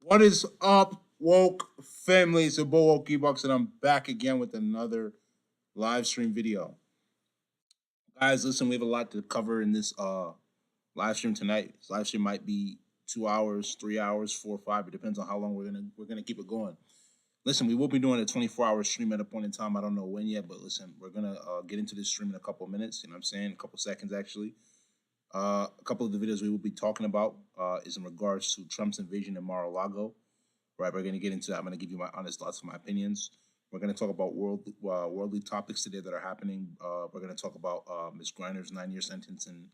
What is up, woke family? It's your boy Woke Bucks, and I'm back again with another live stream video. Guys, listen, we have a lot to cover in this live stream tonight. This live stream might be 2 hours, 3 hours, 4 or 5. It depends on how long we're gonna keep it going. Listen, we will be doing a 24-hour stream at a point in time. I don't know when yet, but listen, we're gonna get into this stream in a couple of minutes. You know what I'm saying? A couple seconds actually. A couple of the videos we will be talking about is in regards to Trump's invasion in Mar-a-Lago. Right, we're going to get into that. I'm going to give you my honest thoughts and my opinions. We're going to talk about worldly topics today that are happening. We're going to talk about Ms. Griner's 9-year sentence in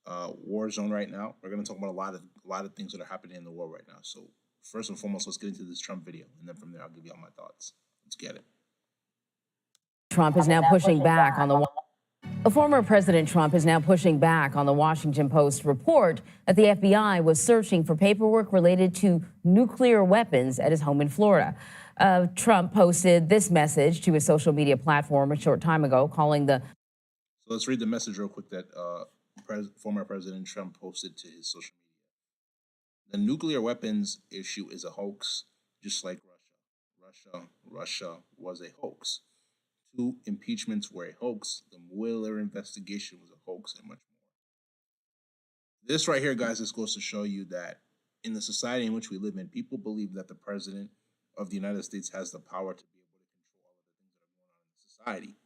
war zone right now. We're going to talk about a lot of things that are happening in the world right now. So first and foremost, let's get into this Trump video, and then from there, I'll give you all my thoughts. Let's get it. Trump is now pushing back on Former President Trump is now pushing back on the Washington Post report that the FBI was searching for paperwork related to nuclear weapons at his home in Florida. Trump posted this message to his social media platform a short time ago, calling the... So let's read the message real quick that former President Trump posted to his social media. The nuclear weapons issue is a hoax, just like Russia was a hoax. 2 impeachments were a hoax. The Mueller investigation was a hoax, and much more. This right here, guys, this goes to show you that in the society in which we live in, people believe that the president of the United States has the power to be able to control all of the things that are going on in society,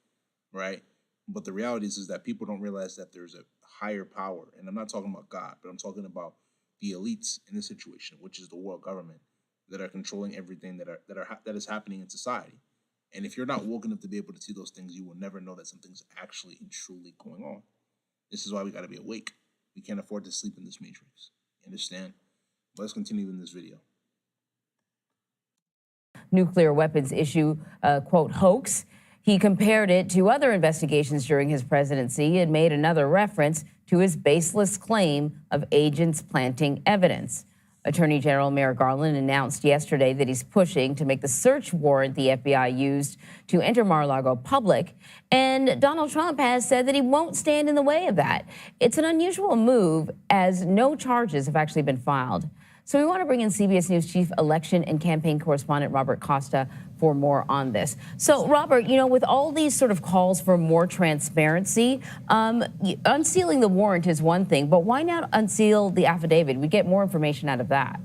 right? But the reality is that people don't realize that there's a higher power, and I'm not talking about God, but I'm talking about the elites in this situation, which is the world government, that are controlling everything that is happening in society. And if you're not woke enough to be able to see those things, you will never know that something's actually and truly going on. This is why we got to be awake. We can't afford to sleep in this matrix. You understand? But let's continue in this video. Nuclear weapons issue, quote, hoax. He compared it to other investigations during his presidency and made another reference to his baseless claim of agents planting evidence. Attorney General Merrick Garland announced yesterday that he's pushing to make the search warrant the FBI used to enter Mar-a-Lago public. And Donald Trump has said that he won't stand in the way of that. It's an unusual move, as no charges have actually been filed. So we want to bring in CBS News Chief Election and Campaign Correspondent Robert Costa for more on this. So, Robert, you know, with all these sort of calls for more transparency, unsealing the warrant is one thing, but why not unseal the affidavit? We get more information out of that.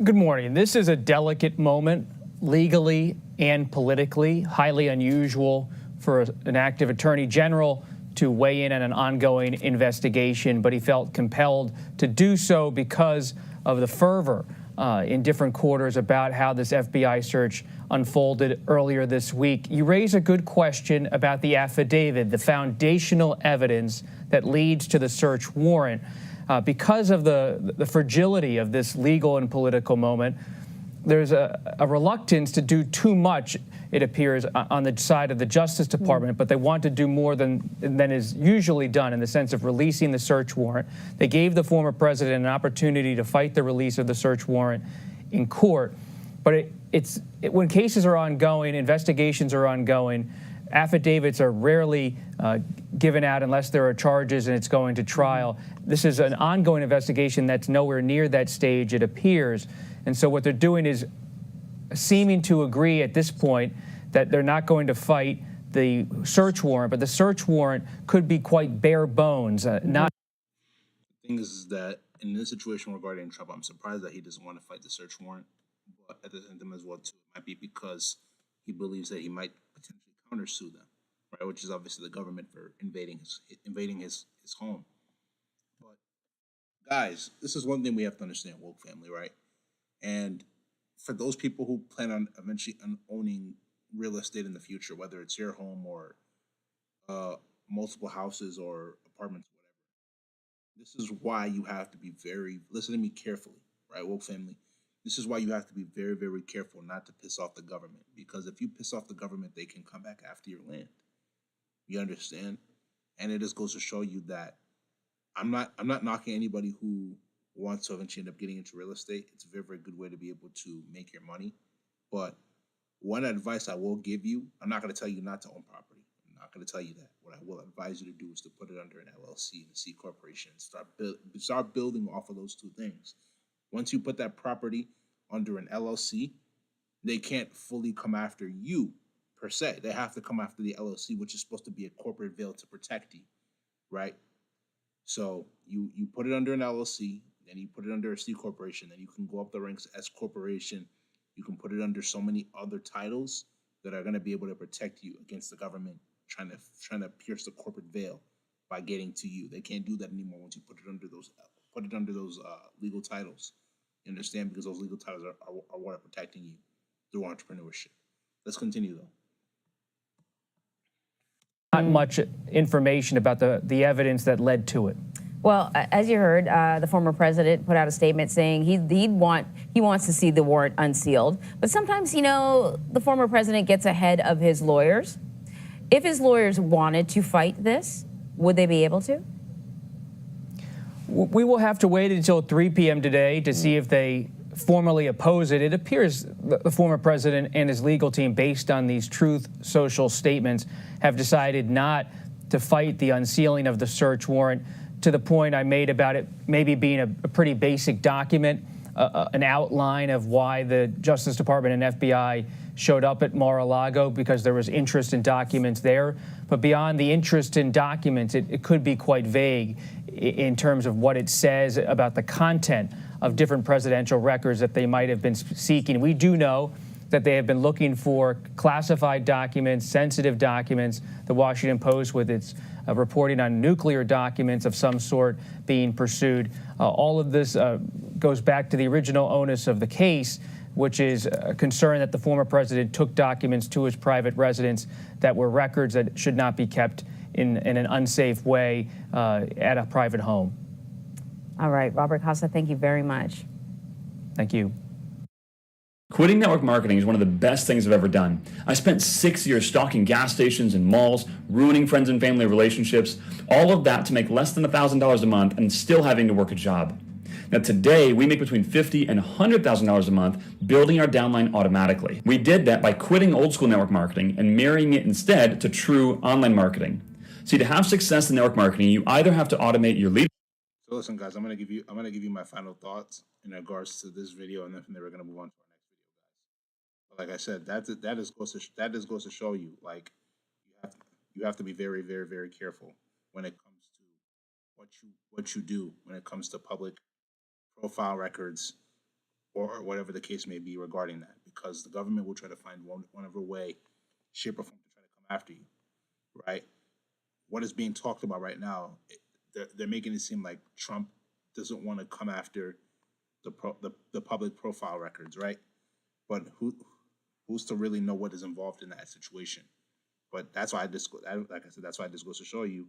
Good morning. This is a delicate moment, legally and politically, highly unusual for an active attorney general to weigh in on an ongoing investigation, but he felt compelled to do so because of the fervor in different quarters about how this FBI search unfolded earlier this week. You raise a good question about the affidavit, the foundational evidence that leads to the search warrant. Because of the fragility of this legal and political moment, there's a reluctance to do too much, it appears, on the side of the Justice Department, but they want to do more than is usually done in the sense of releasing the search warrant. They gave the former president an opportunity to fight the release of the search warrant in court. But when cases are ongoing, investigations are ongoing, affidavits are rarely given out unless there are charges and it's going to trial. This is an ongoing investigation that's nowhere near that stage, it appears. And so what they're doing is seeming to agree at this point that they're not going to fight the search warrant, but the search warrant could be quite bare bones. The thing is that in this situation regarding Trump, I'm surprised that he doesn't want to fight the search warrant, but at the same time as well too, it might be because he believes that he might potentially countersue them, right? Which is obviously the government for invading his home. But guys, this is one thing we have to understand, woke family, right? And for those people who plan on eventually owning real estate in the future, whether it's your home or multiple houses or apartments, whatever, this is why you have to be listen to me carefully, right, woke family? This is why you have to be very, very careful not to piss off the government, because if you piss off the government, they can come back after your land. You understand? And it just goes to show you that I'm not knocking anybody who wants to eventually end up getting into real estate. It's a very, very good way to be able to make your money. But one advice I will give you, I'm not going to tell you not to own property. I'm not going to tell you that. What I will advise you to do is to put it under an LLC and a C corporation. Start building off of those 2 things. Once you put that property under an LLC, they can't fully come after you per se. They have to come after the LLC, which is supposed to be a corporate veil to protect you, right? So you put it under an LLC, then you put it under a C corporation, then you can go up the ranks as corporation. You can put it under so many other titles that are going to be able to protect you against the government trying to pierce the corporate veil by getting to you. They can't do that anymore once you put it under those legal titles. You understand? Because those legal titles are what are protecting you through entrepreneurship. Let's continue though. Not much information about the evidence that led to it. Well, as you heard, the former president put out a statement saying he wants to see the warrant unsealed. But sometimes, the former president gets ahead of his lawyers. If his lawyers wanted to fight this, would they be able to? We will have to wait until 3 p.m. today to see if they formally oppose it. It appears the former president and his legal team, based on these Truth Social statements, have decided not to fight the unsealing of the search warrant, to the point I made about it maybe being a pretty basic document, an outline of why the Justice Department and FBI showed up at Mar-a-Lago, because there was interest in documents there. But beyond the interest in documents, it could be quite vague in terms of what it says about the content of different presidential records that they might have been seeking. We do know that they have been looking for classified documents, sensitive documents. The Washington Post, with its reporting on nuclear documents of some sort being pursued. All of this goes back to the original onus of the case, which is a concern that the former president took documents to his private residence that were records that should not be kept in an unsafe way at a private home. All right, Robert Costa, thank you very much. Thank you. Quitting network marketing is one of the best things I've ever done. I spent 6 years stalking gas stations and malls, ruining friends and family relationships, all of that to make less than $1,000 a month and still having to work a job. Now today, we make between $50,000 and $100,000 a month building our downline automatically. We did that by quitting old school network marketing and marrying it instead to true online marketing. See, to have success in network marketing, you either have to automate your lead. So listen, guys, I'm gonna give you my final thoughts in regards to this video, and then from there we're gonna move on to our next video, guys. But like I said, that just goes to show you, like, you have to be very, very, very careful when it comes to what you do when it comes to public profile records or whatever the case may be regarding that, because the government will try to find whatever way, shape, or form to try to come after you, right? What is being talked about right now, they're making it seem like Trump doesn't want to come after the public profile records, right? But who's to really know what is involved in that situation? But that's why like I said, that's why this goes to show you,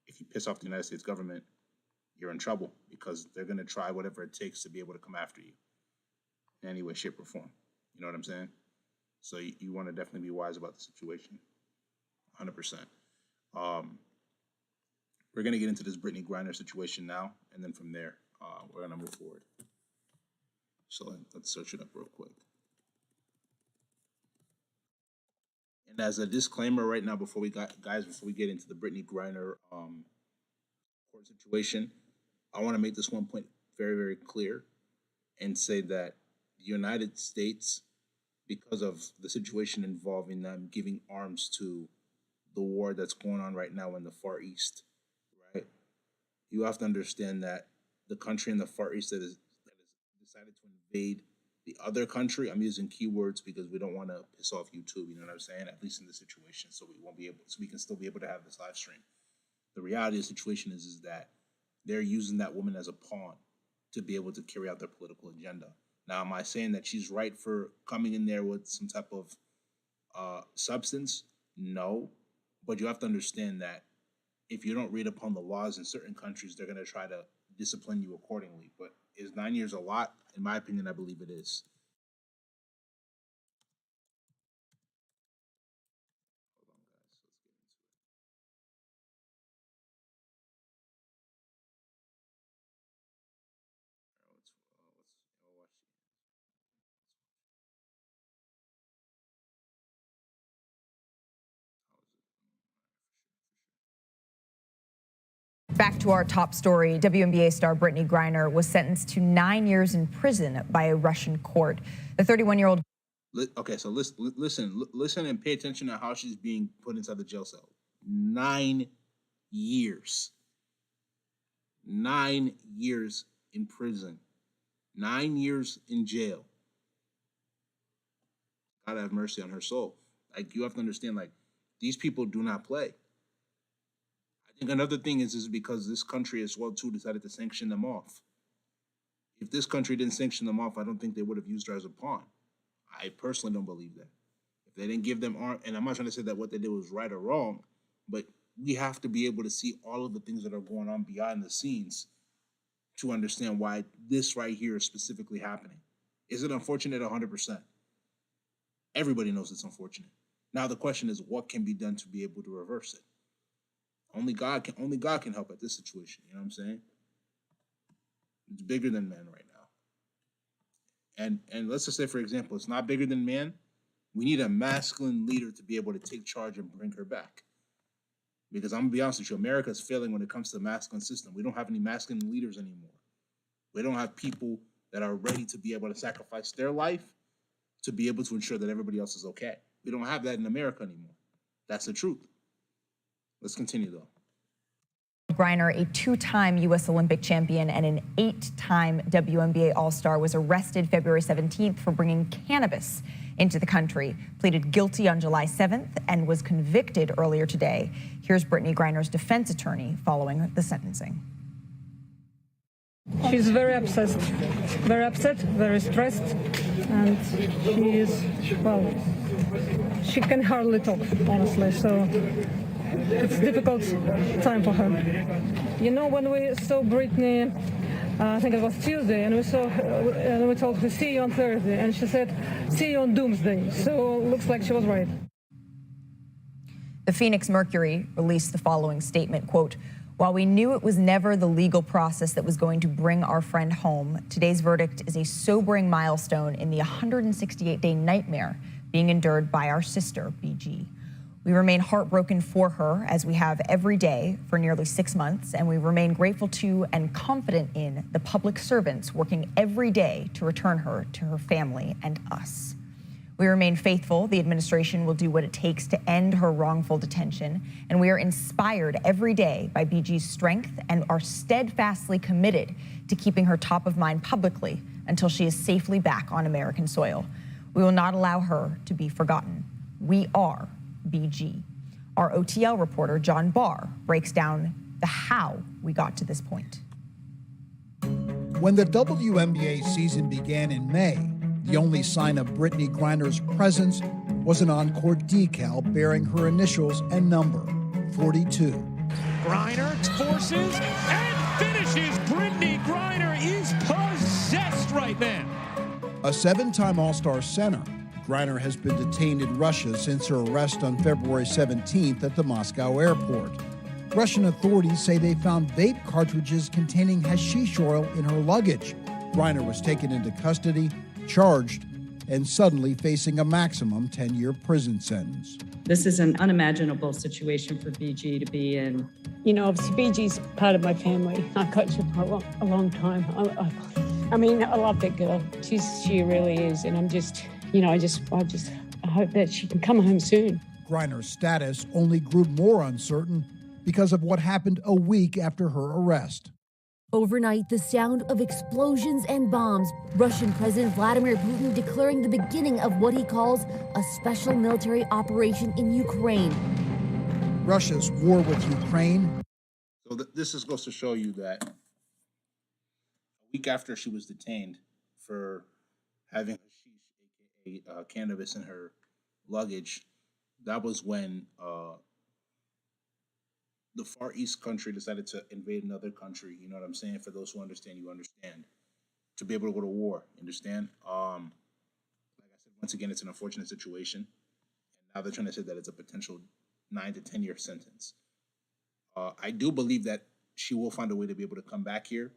if you piss off the United States government, you're in trouble, because they're going to try whatever it takes to be able to come after you in any way, shape, or form. You know what I'm saying? So you want to definitely be wise about the situation, 100%. We're going to get into this Brittany Griner situation now, and then from there, we're going to move forward. So let's search it up real quick. And as a disclaimer right now, before we get into the Brittany Griner court situation, I want to make this one point very, very clear and say that the United States, because of the situation involving them giving arms to the war that's going on right now in the Far East, right? You have to understand that the country in the Far East that has decided to invade the other country, I'm using keywords because we don't want to piss off YouTube, you know what I'm saying? At least in this situation, so we can still be able to have this live stream. The reality of the situation is that they're using that woman as a pawn to be able to carry out their political agenda. Now, am I saying that she's right for coming in there with some type of substance? No, but you have to understand that if you don't read upon the laws in certain countries, they're going to try to discipline you accordingly. But is 9 years a lot? In my opinion, I believe it is. Hold on, guys. Let's get into it. Let's watch. Back to our top story. WNBA star Brittany Griner was sentenced to 9 years in prison by a Russian court. The 31-year-old. Okay, so listen and pay attention to how she's being put inside the jail cell. 9 years. 9 years in prison. 9 years in jail. God have mercy on her soul. Like, you have to understand, like, these people do not play. I think another thing is because this country as well, too, decided to sanction them off. If this country didn't sanction them off, I don't think they would have used her as a pawn. I personally don't believe that. If they didn't give them arm, and I'm not trying to say that what they did was right or wrong, but we have to be able to see all of the things that are going on behind the scenes to understand why this right here is specifically happening. Is it unfortunate? 100%. Everybody knows it's unfortunate. Now the question is, what can be done to be able to reverse it? Only God can help at this situation. You know what I'm saying? It's bigger than man right now. And let's just say, for example, it's not bigger than man. We need a masculine leader to be able to take charge and bring her back. Because I'm gonna be honest with you, America is failing when it comes to the masculine system. We don't have any masculine leaders anymore. We don't have people that are ready to be able to sacrifice their life to be able to ensure that everybody else is okay. We don't have that in America anymore. That's the truth. Let's continue though. Griner, a 2-time U.S. Olympic champion and an 8-time WNBA All-Star, was arrested February 17th for bringing cannabis into the country, pleaded guilty on July 7th, and was convicted earlier today. Here's Brittany Griner's defense attorney following the sentencing. She's very upset, very stressed, and she is, well, she can hardly talk, honestly, so it's a difficult time for her. You know, when we saw Brittany, I think it was Tuesday, and we told her, see you on Thursday, and she said, see you on Doomsday, so looks like she was right. The Phoenix Mercury released the following statement, quote, "While we knew it was never the legal process that was going to bring our friend home, today's verdict is a sobering milestone in the 168-day nightmare being endured by our sister, BG. We remain heartbroken for her, as we have every day for nearly 6 months, and we remain grateful to and confident in the public servants working every day to return her to her family and us. We remain faithful. The administration will do what it takes to end her wrongful detention, and we are inspired every day by BG's strength and are steadfastly committed to keeping her top of mind publicly until she is safely back on American soil. We will not allow her to be forgotten. We are BG." Our OTL reporter, John Barr, breaks down the how we got to this point. When the WNBA season began in May, the only sign of Brittany Griner's presence was an on-court decal bearing her initials and number, 42. Griner forces and finishes. Brittany Griner is possessed right now. A 7-time All-Star center, Griner has been detained in Russia since her arrest on February 17th at the Moscow airport. Russian authorities say they found vape cartridges containing hashish oil in her luggage. Griner was taken into custody, charged, and suddenly facing a maximum 10-year prison sentence. This is an unimaginable situation for BG to be in. You know, obviously BG's part of my family. I've coached her for a long time. I mean, I love that girl. She really is, and I'm just, you know, I hope that she can come home soon. Griner's status only grew more uncertain because of what happened a week after her arrest. Overnight, the sound of explosions and bombs. Russian President Vladimir Putin declaring the beginning of what he calls a special military operation in Ukraine. Russia's war with Ukraine. So this just goes to show you that a week after she was detained for having hashish, aka cannabis, in her luggage, that was when the Far East country decided to invade another country. You know what I'm saying? For those who understand, you understand. To be able to go to war, understand? Like I said, once again, it's an unfortunate situation. And now they're trying to say that it's a potential 9 to 10 year sentence. I do believe that she will find a way to be able to come back here,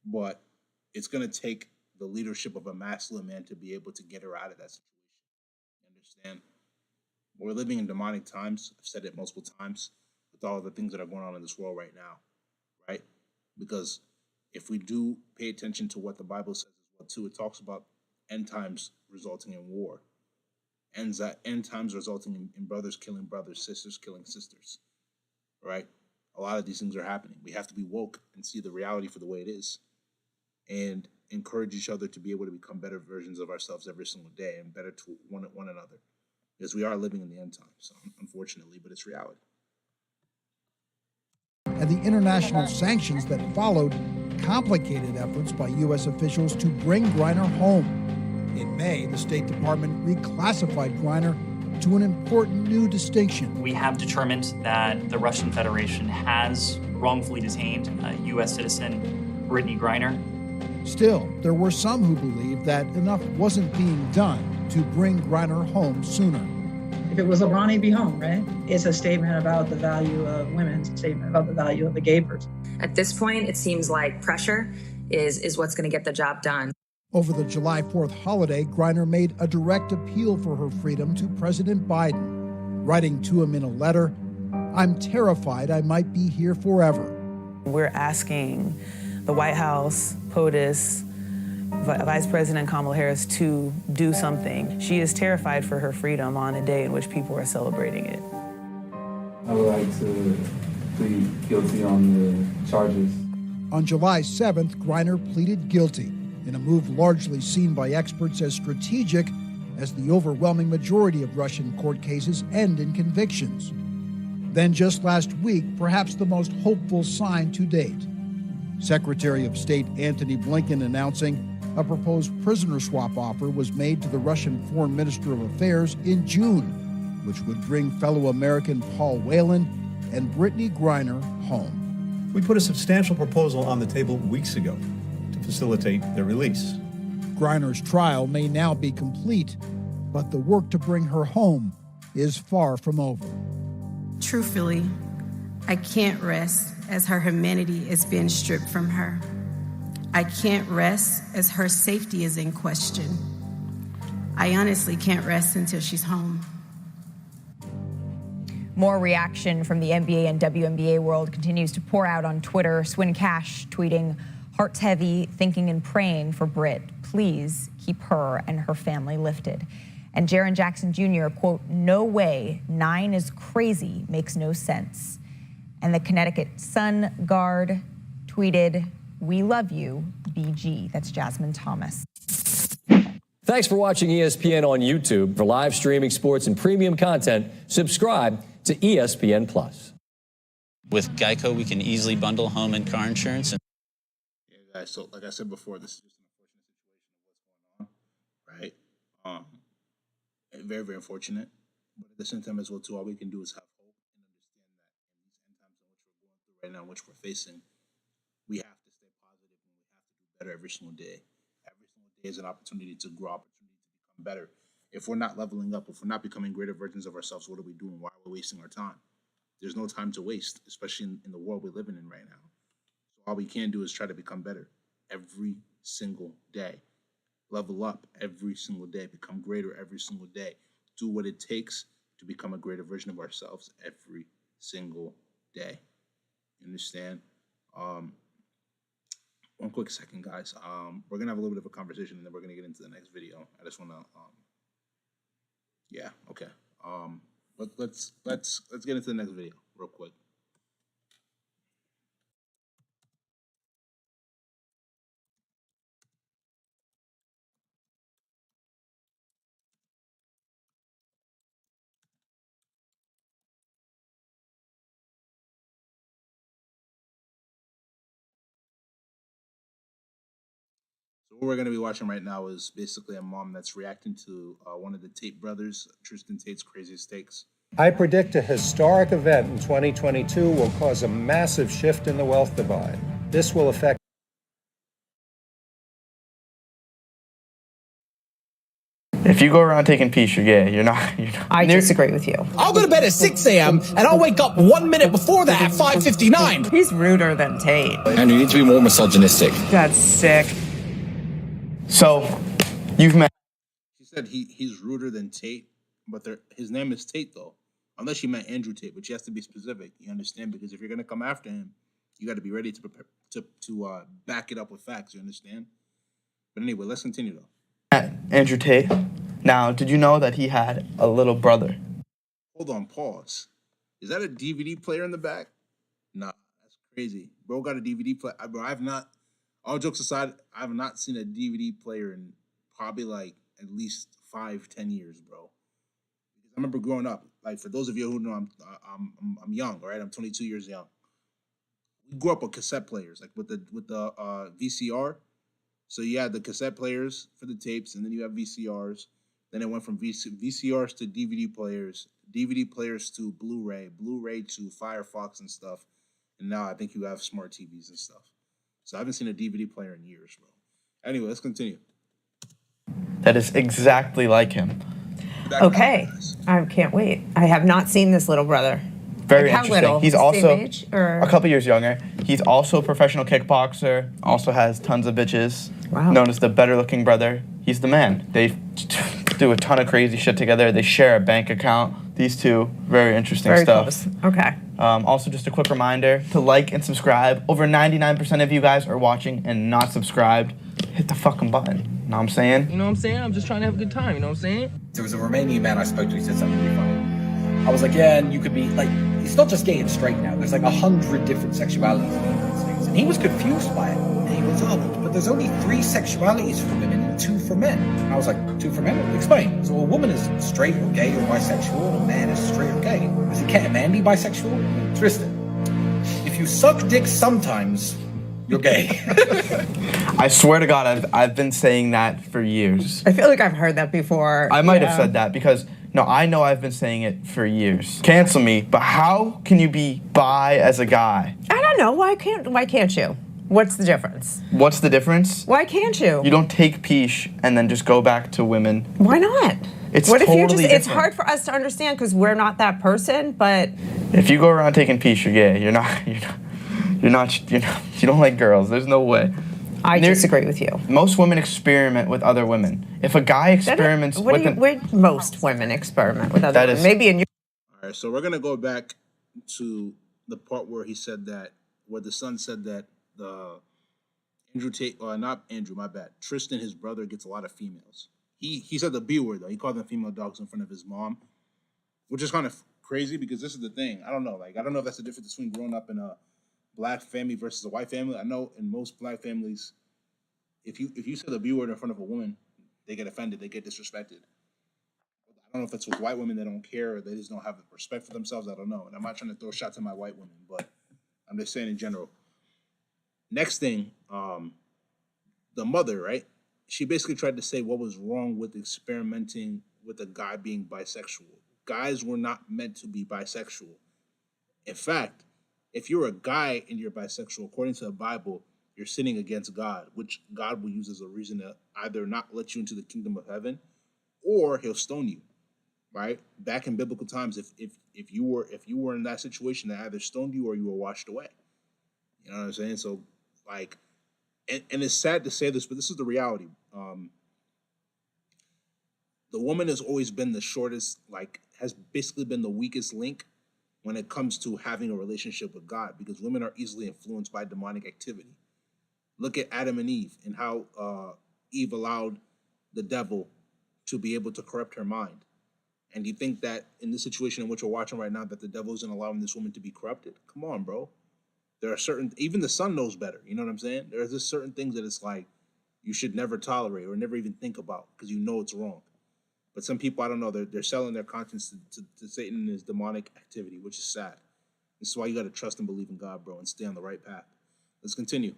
but it's going to take the leadership of a masculine man to be able to get her out of that situation. You understand? We're living in demonic times. I've said it multiple times. With all of the things that are going on in this world right now, right? Because if we do pay attention to what the Bible says as well too, it talks about end times resulting in war. End times resulting in brothers killing brothers, sisters killing sisters, right? A lot of these things are happening. We have to be woke and see the reality for the way it is, and encourage each other to be able to become better versions of ourselves every single day and better to one another, because we are living in the end times, unfortunately, but it's reality. And the international sanctions that followed complicated efforts by U.S. officials to bring Griner home. In May, the State Department reclassified Griner to an important new distinction. We have determined that the Russian Federation has wrongfully detained U.S. citizen Brittany Griner. Still, there were some who believed that enough wasn't being done to bring Griner home sooner. If it was LeBron, he'd be home, right? It's a statement about the value of women. It's a statement about the value of the gay person. At this point, it seems like pressure is what's going to get the job done. Over the July 4th holiday, Griner made a direct appeal for her freedom to President Biden, writing to him in a letter, "I'm terrified I might be here forever." We're asking the White House, POTUS, Vice President Kamala Harris to do something. She is terrified for her freedom on a day in which people are celebrating it. I would like to plead guilty on the charges. On July 7th, Griner pleaded guilty in a move largely seen by experts as strategic, as the overwhelming majority of Russian court cases end in convictions. Then just last week, perhaps the most hopeful sign to date, Secretary of State Antony Blinken announcing a proposed prisoner swap offer was made to the Russian Foreign Minister of Affairs in June, which would bring fellow American Paul Whelan and Brittany Griner home. We put a substantial proposal on the table weeks ago to facilitate their release. Griner's trial may now be complete, but the work to bring her home is far from over. Truthfully, I can't rest as her humanity is being stripped from her. I can't rest as her safety is in question. I honestly can't rest until she's home. More reaction from the NBA and WNBA world continues to pour out on Twitter. Swin Cash tweeting, "Hearts heavy, thinking and praying for Britt. Please keep her and her family lifted." And Jaren Jackson Jr., quote, "No way, 9 is crazy, makes no sense." And the Connecticut Sun guard tweeted, "We love you, BG." That's Jasmine Thomas. Thanks for watching ESPN on YouTube. For live streaming sports and premium content, subscribe to ESPN Plus. With Geico, we can easily bundle home and car insurance. Yeah, guys. So, like I said before, this is just an unfortunate situation of what's going on, right? Very, very unfortunate. But at the same time, as well, too, all we can do is have hope and understand that in these end times in which we're going through right now, which we're facing, we have to stay positive and we have to do better every single day. Every single day is an opportunity to grow, opportunity to become better. If we're not leveling up, if we're not becoming greater versions of ourselves, what are we doing? Why are we wasting our time? There's no time to waste, especially in the world we're living in right now. So all we can do is try to become better every single day. Level up every single day, become greater every single day. Do what it takes to become a greater version of ourselves every single day. You understand? One quick second, guys. We're gonna have a little bit of a conversation, and then we're gonna get into the next video. I just wanna, yeah, okay. But let's get into the next video real quick. So what we're going to be watching right now is basically a mom that's reacting to one of the Tate brothers, Tristan Tate's Craziest Takes. I predict a historic event in 2022 will cause a massive shift in the wealth divide. This will affect. If you go around taking peace, you're gay. You're not. I disagree with you. I'll go to bed at 6 a.m. and I'll wake up 1 minute before that at 5:59. He's ruder than Tate. And you need to be more misogynistic. That's sick. So, you've met. She said he's ruder than Tate, but his name is Tate though. Unless she meant Andrew Tate, but she has to be specific. You understand? Because if you're gonna come after him, you got to be ready to prepare to back it up with facts. You understand? But anyway, let's continue though. Andrew Tate. Now, did you know that he had a little brother? Hold on, pause. Is that a DVD player in the back? Nah, that's crazy. Bro got a DVD player. Bro, I've not. All jokes aside, I have not seen a DVD player in probably like at least 5-10 years, bro. I remember growing up. Like for those of you who know, I'm young, right? I'm 22 years young. We grew up with cassette players, like with the VCR. So you had the cassette players for the tapes, and then you have VCRs. Then it went from VCRs to DVD players to Blu-ray, Blu-ray to Firefox and stuff. And now I think you have smart TVs and stuff. So I haven't seen a DVD player in years, bro. Anyway, let's continue. That is exactly like him. Okay, I can't wait. I have not seen this little brother. Very Like, how interesting. little? He's Same also age, or? a couple years younger. He's also a professional kickboxer. Also has tons of bitches. Wow. Known as the better-looking brother. He's the man. They do a ton of crazy shit together. They share a bank account. These two, very interesting Very stuff. close. Okay. Also, just a quick reminder to like and subscribe. Over 99% of you guys are watching and not subscribed. Hit the fucking button. Know what I'm saying? You know what I'm saying? I'm just trying to have a good time. You know what I'm saying? There was a Romanian man I spoke to. He said something really funny. I was like, yeah, and you could be like, it's not just gay and straight now. There's like 100 different sexualities in these things. And he was confused by it. And he goes, oh, but there's only 3 sexualities for women and 2 for men. And I was like, 2 for men? Explain. So a woman is straight or gay or bisexual, and a man is straight or gay. Can a man be bisexual? Tristan, if you suck dick sometimes, you're gay. I swear to God, I've been saying that for years. I feel like I've heard that before. I might have said that because, no, I know I've been saying it for years. Cancel me, but how can you be bi as a guy? I don't know. Why can't you? What's the difference? What's the difference? Why can't you? You don't take peesh and then just go back to women. Why not? It's what totally if you're just? It's different. hard for us to understand because we're not that person. But If you go around taking peesh, you're gay. You don't like girls. There's no way. I disagree with you. Most women experiment with other women. If a guy experiments where most women experiment with other women? is- Maybe in your. All right, so we're gonna go back to the part where he said that, where the son said that Andrew Tate, not Andrew, my bad. Tristan, his brother, gets a lot of females. He said the B word though. He called them female dogs in front of his mom, which is kind of crazy because this is the thing. I don't know. Like I don't know if that's the difference between growing up in a black family versus a white family. I know in most black families, if you say the B word in front of a woman, they get offended, they get disrespected. I don't know if it's with white women, they don't care, or they just don't have respect for themselves. I don't know. And I'm not trying to throw shots at my white women, but I'm just saying in general. Next thing, the mother, right? She basically tried to say what was wrong with experimenting with a guy being bisexual. Guys were not meant to be bisexual. In fact, if you're a guy and you're bisexual, according to the Bible, you're sinning against God, which God will use as a reason to either not let you into the kingdom of heaven, or He'll stone you. Right? Back in biblical times, if you were in that situation, they either stoned you or you were washed away. You know what I'm saying? So, like, and it's sad to say this, but this is the reality. The woman has always been the shortest, like, has basically been the weakest link when it comes to having a relationship with God, because women are easily influenced by demonic activity. Look at Adam and Eve and how Eve allowed the devil to be able to corrupt her mind. And you think that in this situation in which we're watching right now, that the devil isn't allowing this woman to be corrupted? Come on, bro. There are certain, even the son knows better. You know what I'm saying? There's just certain things that it's like you should never tolerate or never even think about because you know it's wrong. But some people, I don't know, they're selling their conscience to Satan and his demonic activity, which is sad. This is why you got to trust and believe in God, bro, and stay on the right path. Let's continue.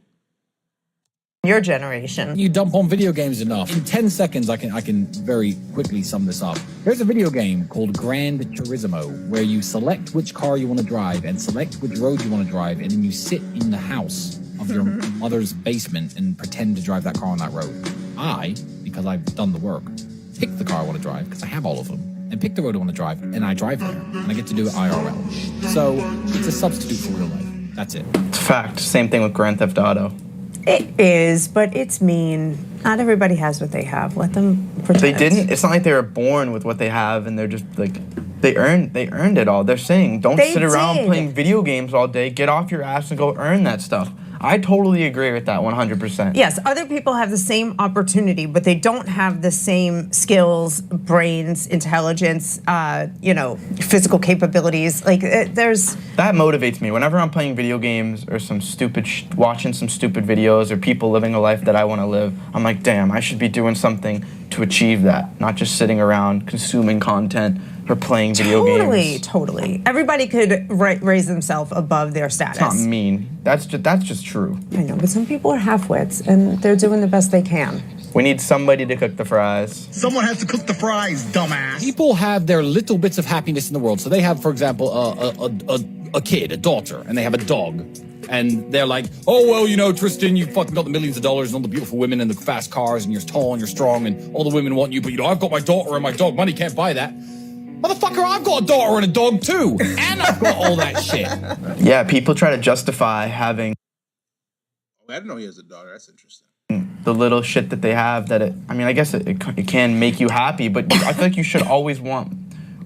Your generation. You dump on video games enough. In 10 seconds, I can very quickly sum this up. There's a video game called Gran Turismo where you select which car you want to drive and select which road you want to drive, and then you sit in the house of your mother's basement and pretend to drive that car on that road. I, because I've done the work, pick the car I want to drive because I have all of them, and pick the road I want to drive, and I drive there, and I get to do it IRL. So it's a substitute for real life. That's it. It's a fact. Same thing with Grand Theft Auto. It is, but it's mean. Not everybody has what they have. Let them pretend. They didn't. It's not like they were born with what they have and they're just like They earned it all. They're saying don't They sit around did. playing video games all day. Get off your ass and go earn that stuff. I totally agree with that 100%. Yes, other people have the same opportunity, but they don't have the same skills, brains, intelligence, physical capabilities. Like there's That motivates me. Whenever I'm playing video games or some stupid watching some stupid videos or people living a life that I want to live, I'm like, damn, I should be doing something to achieve that, not just sitting around consuming content or playing video games. Totally. Everybody could raise themselves above their status. It's not mean. That's just true. I know, but some people are half-wits, and they're doing the best they can. We need somebody to cook the fries. Someone has to cook the fries, dumbass. People have their little bits of happiness in the world. So they have, for example, a kid, a daughter, and they have a dog. And they're like, oh, well, Tristan, you fucking got the millions of dollars and all the beautiful women and the fast cars and you're tall and you're strong and all the women want you. But, I've got my daughter and my dog. Money can't buy that. Motherfucker, I've got a daughter and a dog too. And I've got all that shit. Yeah, people try to justify having I didn't know he has a daughter. That's interesting. the little shit that they have I guess it can make you happy, but I feel like you should always want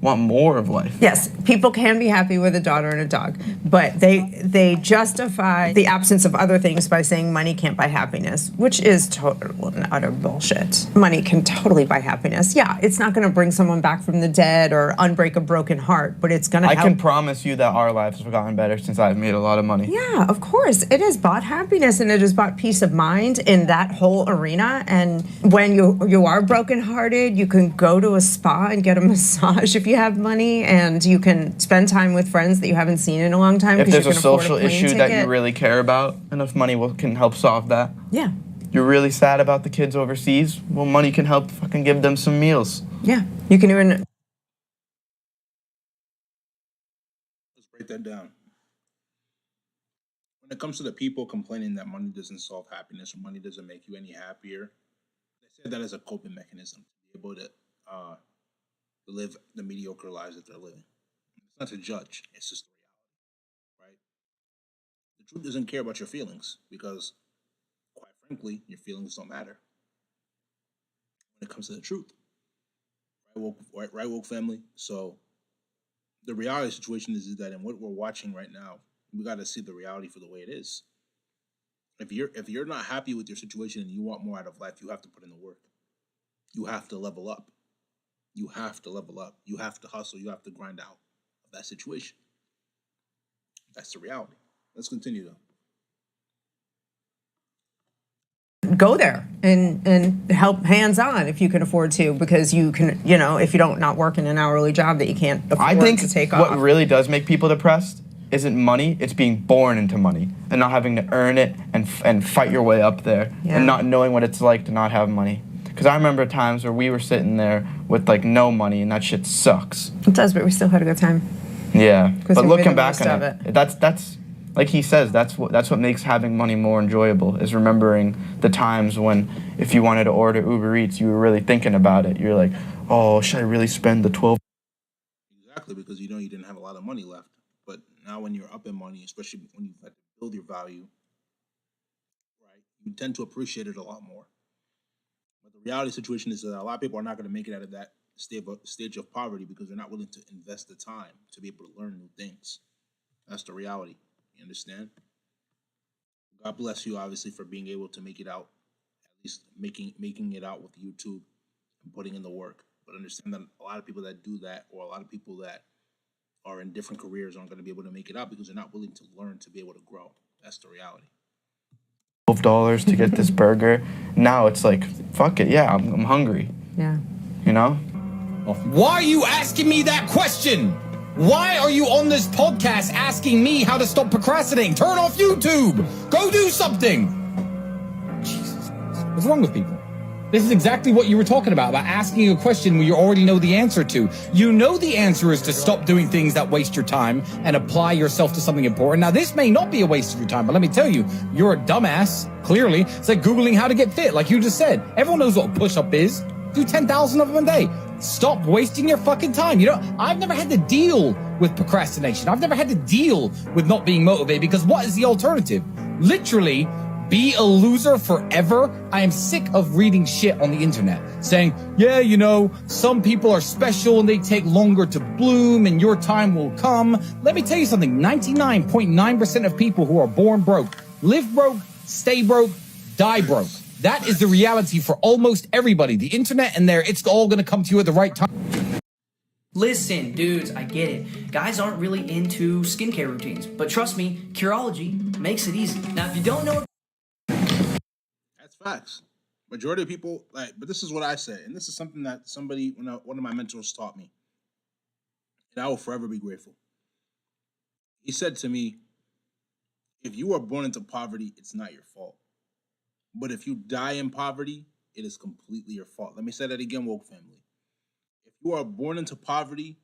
more of life. Yes, people can be happy with a daughter and a dog, but they justify the absence of other things by saying money can't buy happiness, which is total and utter bullshit. Money can totally buy happiness. Yeah, it's not going to bring someone back from the dead or unbreak a broken heart, but it's going to help. I can promise you that our lives have gotten better since I've made a lot of money. Yeah, of course. It has bought happiness and it has bought peace of mind in that whole arena. And when you are brokenhearted, you can go to a spa and get a massage if you have money, and you can spend time with friends that you haven't seen in a long time. If there's you a can afford social plane issue ticket. that you really care about, enough money can help solve that. Yeah. You're really sad about the kids overseas? Well, money can help fucking give them some meals. Yeah. You can even... Let's break that down. When it comes to the people complaining that money doesn't solve happiness or money doesn't make you any happier, they say that as a coping mechanism to be able to live the mediocre lives that they're living. It's not to judge, it's just the reality, right? The truth doesn't care about your feelings because, quite frankly, your feelings don't matter when it comes to the truth. Right woke family. So the reality situation is that in what we're watching right now, we got to see the reality for the way it is. If you're not happy with your situation and you want more out of life, you have to put in the work. You have to level up. You have to level up. You have to hustle. You have to grind out of that situation. That's the reality. Let's continue though. Go there and help hands-on if you can afford to, because you can, if you don't not work in an hourly job that you can't afford to take off. What really does make people depressed isn't money, it's being born into money and not having to earn it and fight your way up there and not knowing what it's like to not have money. Because I remember times where we were sitting there with no money and that shit sucks. It does, but we still had a good time. Yeah, but we looking made the back most on it, that's like he says, that's what makes having money more enjoyable, is remembering the times when if you wanted to order Uber Eats, you were really thinking about it. You're like, oh, should I really spend the 12? Exactly, because you didn't have a lot of money left. But now when you're up in money, especially when you've had to build your value, right, you tend to appreciate it a lot more. But the reality situation is that a lot of people are not going to make it out of that stage of poverty because they're not willing to invest the time to be able to learn new things. That's the reality. You understand? God bless you, obviously, for being able to make it out, at least making it out with YouTube and putting in the work. But understand that a lot of people that do that, or a lot of people that are in different careers, aren't going to be able to make it out because they're not willing to learn to be able to grow. That's the reality. $12 to get this burger. Now it's like, fuck it, yeah, I'm hungry. Yeah. Why are you asking me that question? Why are you on this podcast asking me how to stop procrastinating? Turn off YouTube. Go do something. Jesus Christ. What's wrong with people? This is exactly what you were talking about asking a question where you already know the answer to. You know the answer is to stop doing things that waste your time and apply yourself to something important. Now, this may not be a waste of your time, but let me tell you, you're a dumbass, clearly. It's like Googling how to get fit, like you just said. Everyone knows what a push-up is. Do 10,000 of them a day. Stop wasting your fucking time. I've never had to deal with procrastination. I've never had to deal with not being motivated, because what is the alternative? Literally, Be a loser forever? I am sick of reading shit on the internet saying, yeah, you know, some people are special and they take longer to bloom and your time will come. Let me tell you something. 99.9% of people who are born broke, live broke, stay broke, die broke. That is the reality for almost everybody. The internet and it's all going to come to you at the right time. Listen, dudes, I get it. Guys aren't really into skincare routines, but trust me, Curology makes it easy. Now, if you don't know... That's facts. Majority of people, but this is what I say, and this is something that one of my mentors taught me, and I will forever be grateful. He said to me, if you are born into poverty, it's not your fault. But if you die in poverty, it is completely your fault. Let me say that again, woke family. If you are born into poverty,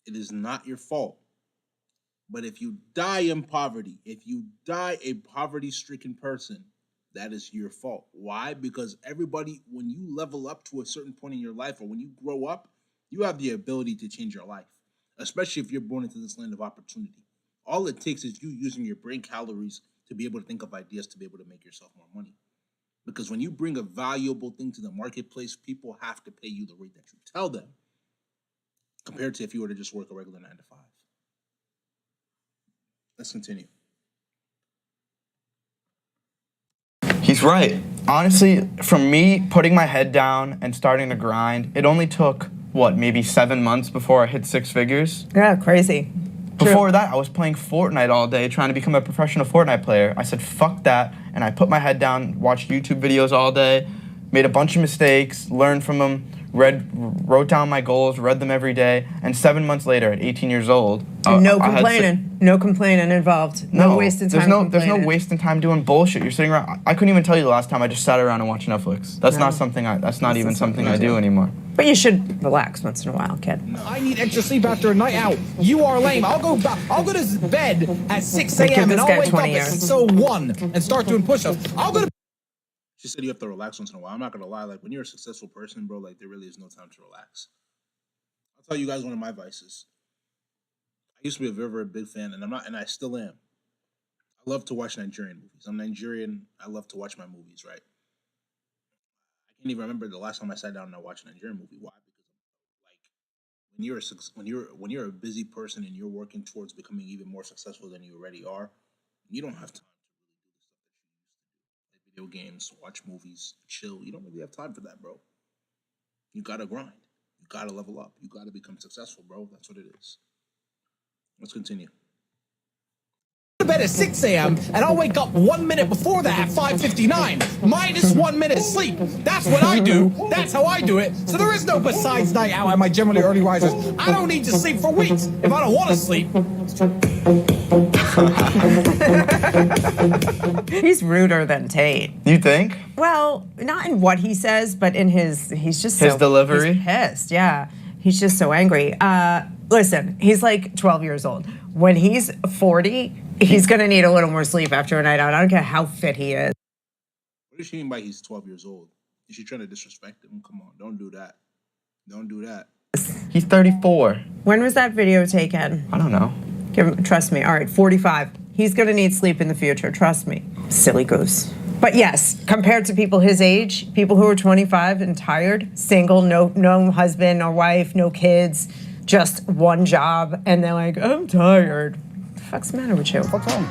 it is not your fault. But if you die in poverty, if you die a poverty-stricken person, that is your fault. Why? Because everybody, when you level up to a certain point in your life or when you grow up, you have the ability to change your life, especially if you're born into this land of opportunity. All it takes is you using your brain calories to be able to think of ideas to be able to make yourself more money. Because when you bring a valuable thing to the marketplace, people have to pay you the rate that you tell them, compared to if you were to just work a regular 9 to 5. Let's continue. He's right. Honestly, from me putting my head down and starting to grind, it only took, maybe 7 months before I hit 6 figures? Yeah, crazy. Before that, I was playing Fortnite all day, trying to become a professional Fortnite player. I said, fuck that, and I put my head down, watched YouTube videos all day, made a bunch of mistakes, learned from them, wrote down my goals, read them every day, and 7 months later, at 18 years old... no complaining involved. No wasting time complaining. There's no wasting time doing bullshit. You're sitting around... I couldn't even tell you the last time I just sat around and watched Netflix. That's not something even something I do anymore. But you should relax once in a while, kid. I need extra sleep after a night out. You are lame. I'll go to bed at 6 a.m. and I'll wake up at 6:01 and start doing push-ups. I'll go to... She said you have to relax once in a while. I'm not gonna lie, when you're a successful person, bro, there really is no time to relax. I'll tell you guys one of my vices. I used to be a very, very big fan, and I still am. I love to watch Nigerian movies. I'm Nigerian. I love to watch my movies, right? I can't even remember the last time I sat down and I watched a Nigerian movie. Why? Because when you're a busy person and you're working towards becoming even more successful than you already are, you don't have time. Video games, watch movies, chill. You don't really have time for that, bro. You gotta grind. You gotta level up. You gotta become successful, bro. That's what it is. Let's continue. To bed at 6 a.m. and I'll wake up 1 minute before that at 5:59, minus 1 minute sleep. That's what I do. That's how I do it. So there is no besides night out at my generally early risers. I don't need to sleep for weeks if I don't want to sleep. He's ruder than Tate. You think? Well, not in what he says, but in his delivery? He's pissed, yeah. He's just so angry. Listen, he's like 12 years old. When he's 40, he's gonna need a little more sleep after a night out. I don't care how fit he is. What does she mean by he's 12 years old? Is she trying to disrespect him? Come on, don't do that. Don't do that. He's 34. When was that video taken? I don't know. Trust me. All right, 45. He's gonna need sleep in the future. Trust me. Silly goose. But yes, compared to people his age, people who are 25 and tired, single, no husband or wife, no kids, just one job, and they're like, I'm tired. What the fuck's the matter with you? What's wrong?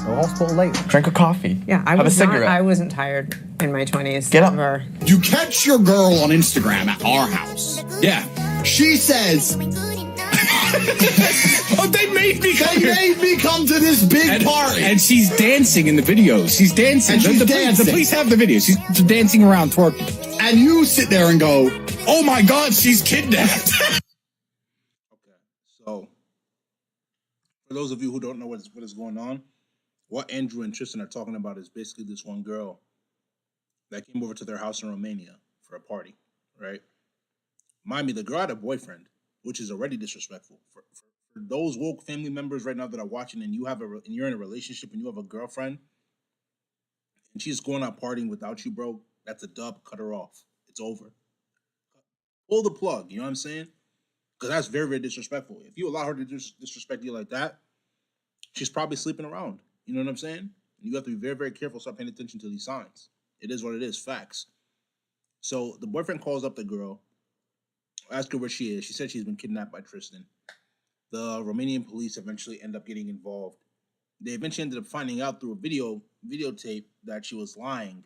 Go hospital late. Drink a coffee. Yeah, Have a cigarette. I wasn't tired in my 20s. Get up. Ever. You catch your girl on Instagram at our house. Yeah. She says... oh, they made me come to this big party. And she's dancing in the video. She's dancing. And she's dancing. Please have the video. She's dancing around, twerking. And you sit there and go, oh my God, she's kidnapped. Okay, so for those of you who don't know what is going on, what Andrew and Tristan are talking about is basically this one girl that came over to their house in Romania for a party, right? Mind me, the girl had a boyfriend, which is already disrespectful. For those woke family members right now that are watching, and you're in a relationship and you have a girlfriend, and she's going out partying without you, bro, that's a dub. Cut her off. It's over. Pull the plug. You know what I'm saying? Because that's very, very disrespectful. If you allow her to disrespect you like that, she's probably sleeping around. You know what I'm saying? And you have to be very, very careful, start paying attention to these signs. It is what it is, facts. So the boyfriend calls up the girl, asks her where she is. She said she's been kidnapped by Tristan. The Romanian police eventually end up getting involved. They eventually ended up finding out through a videotape that she was lying.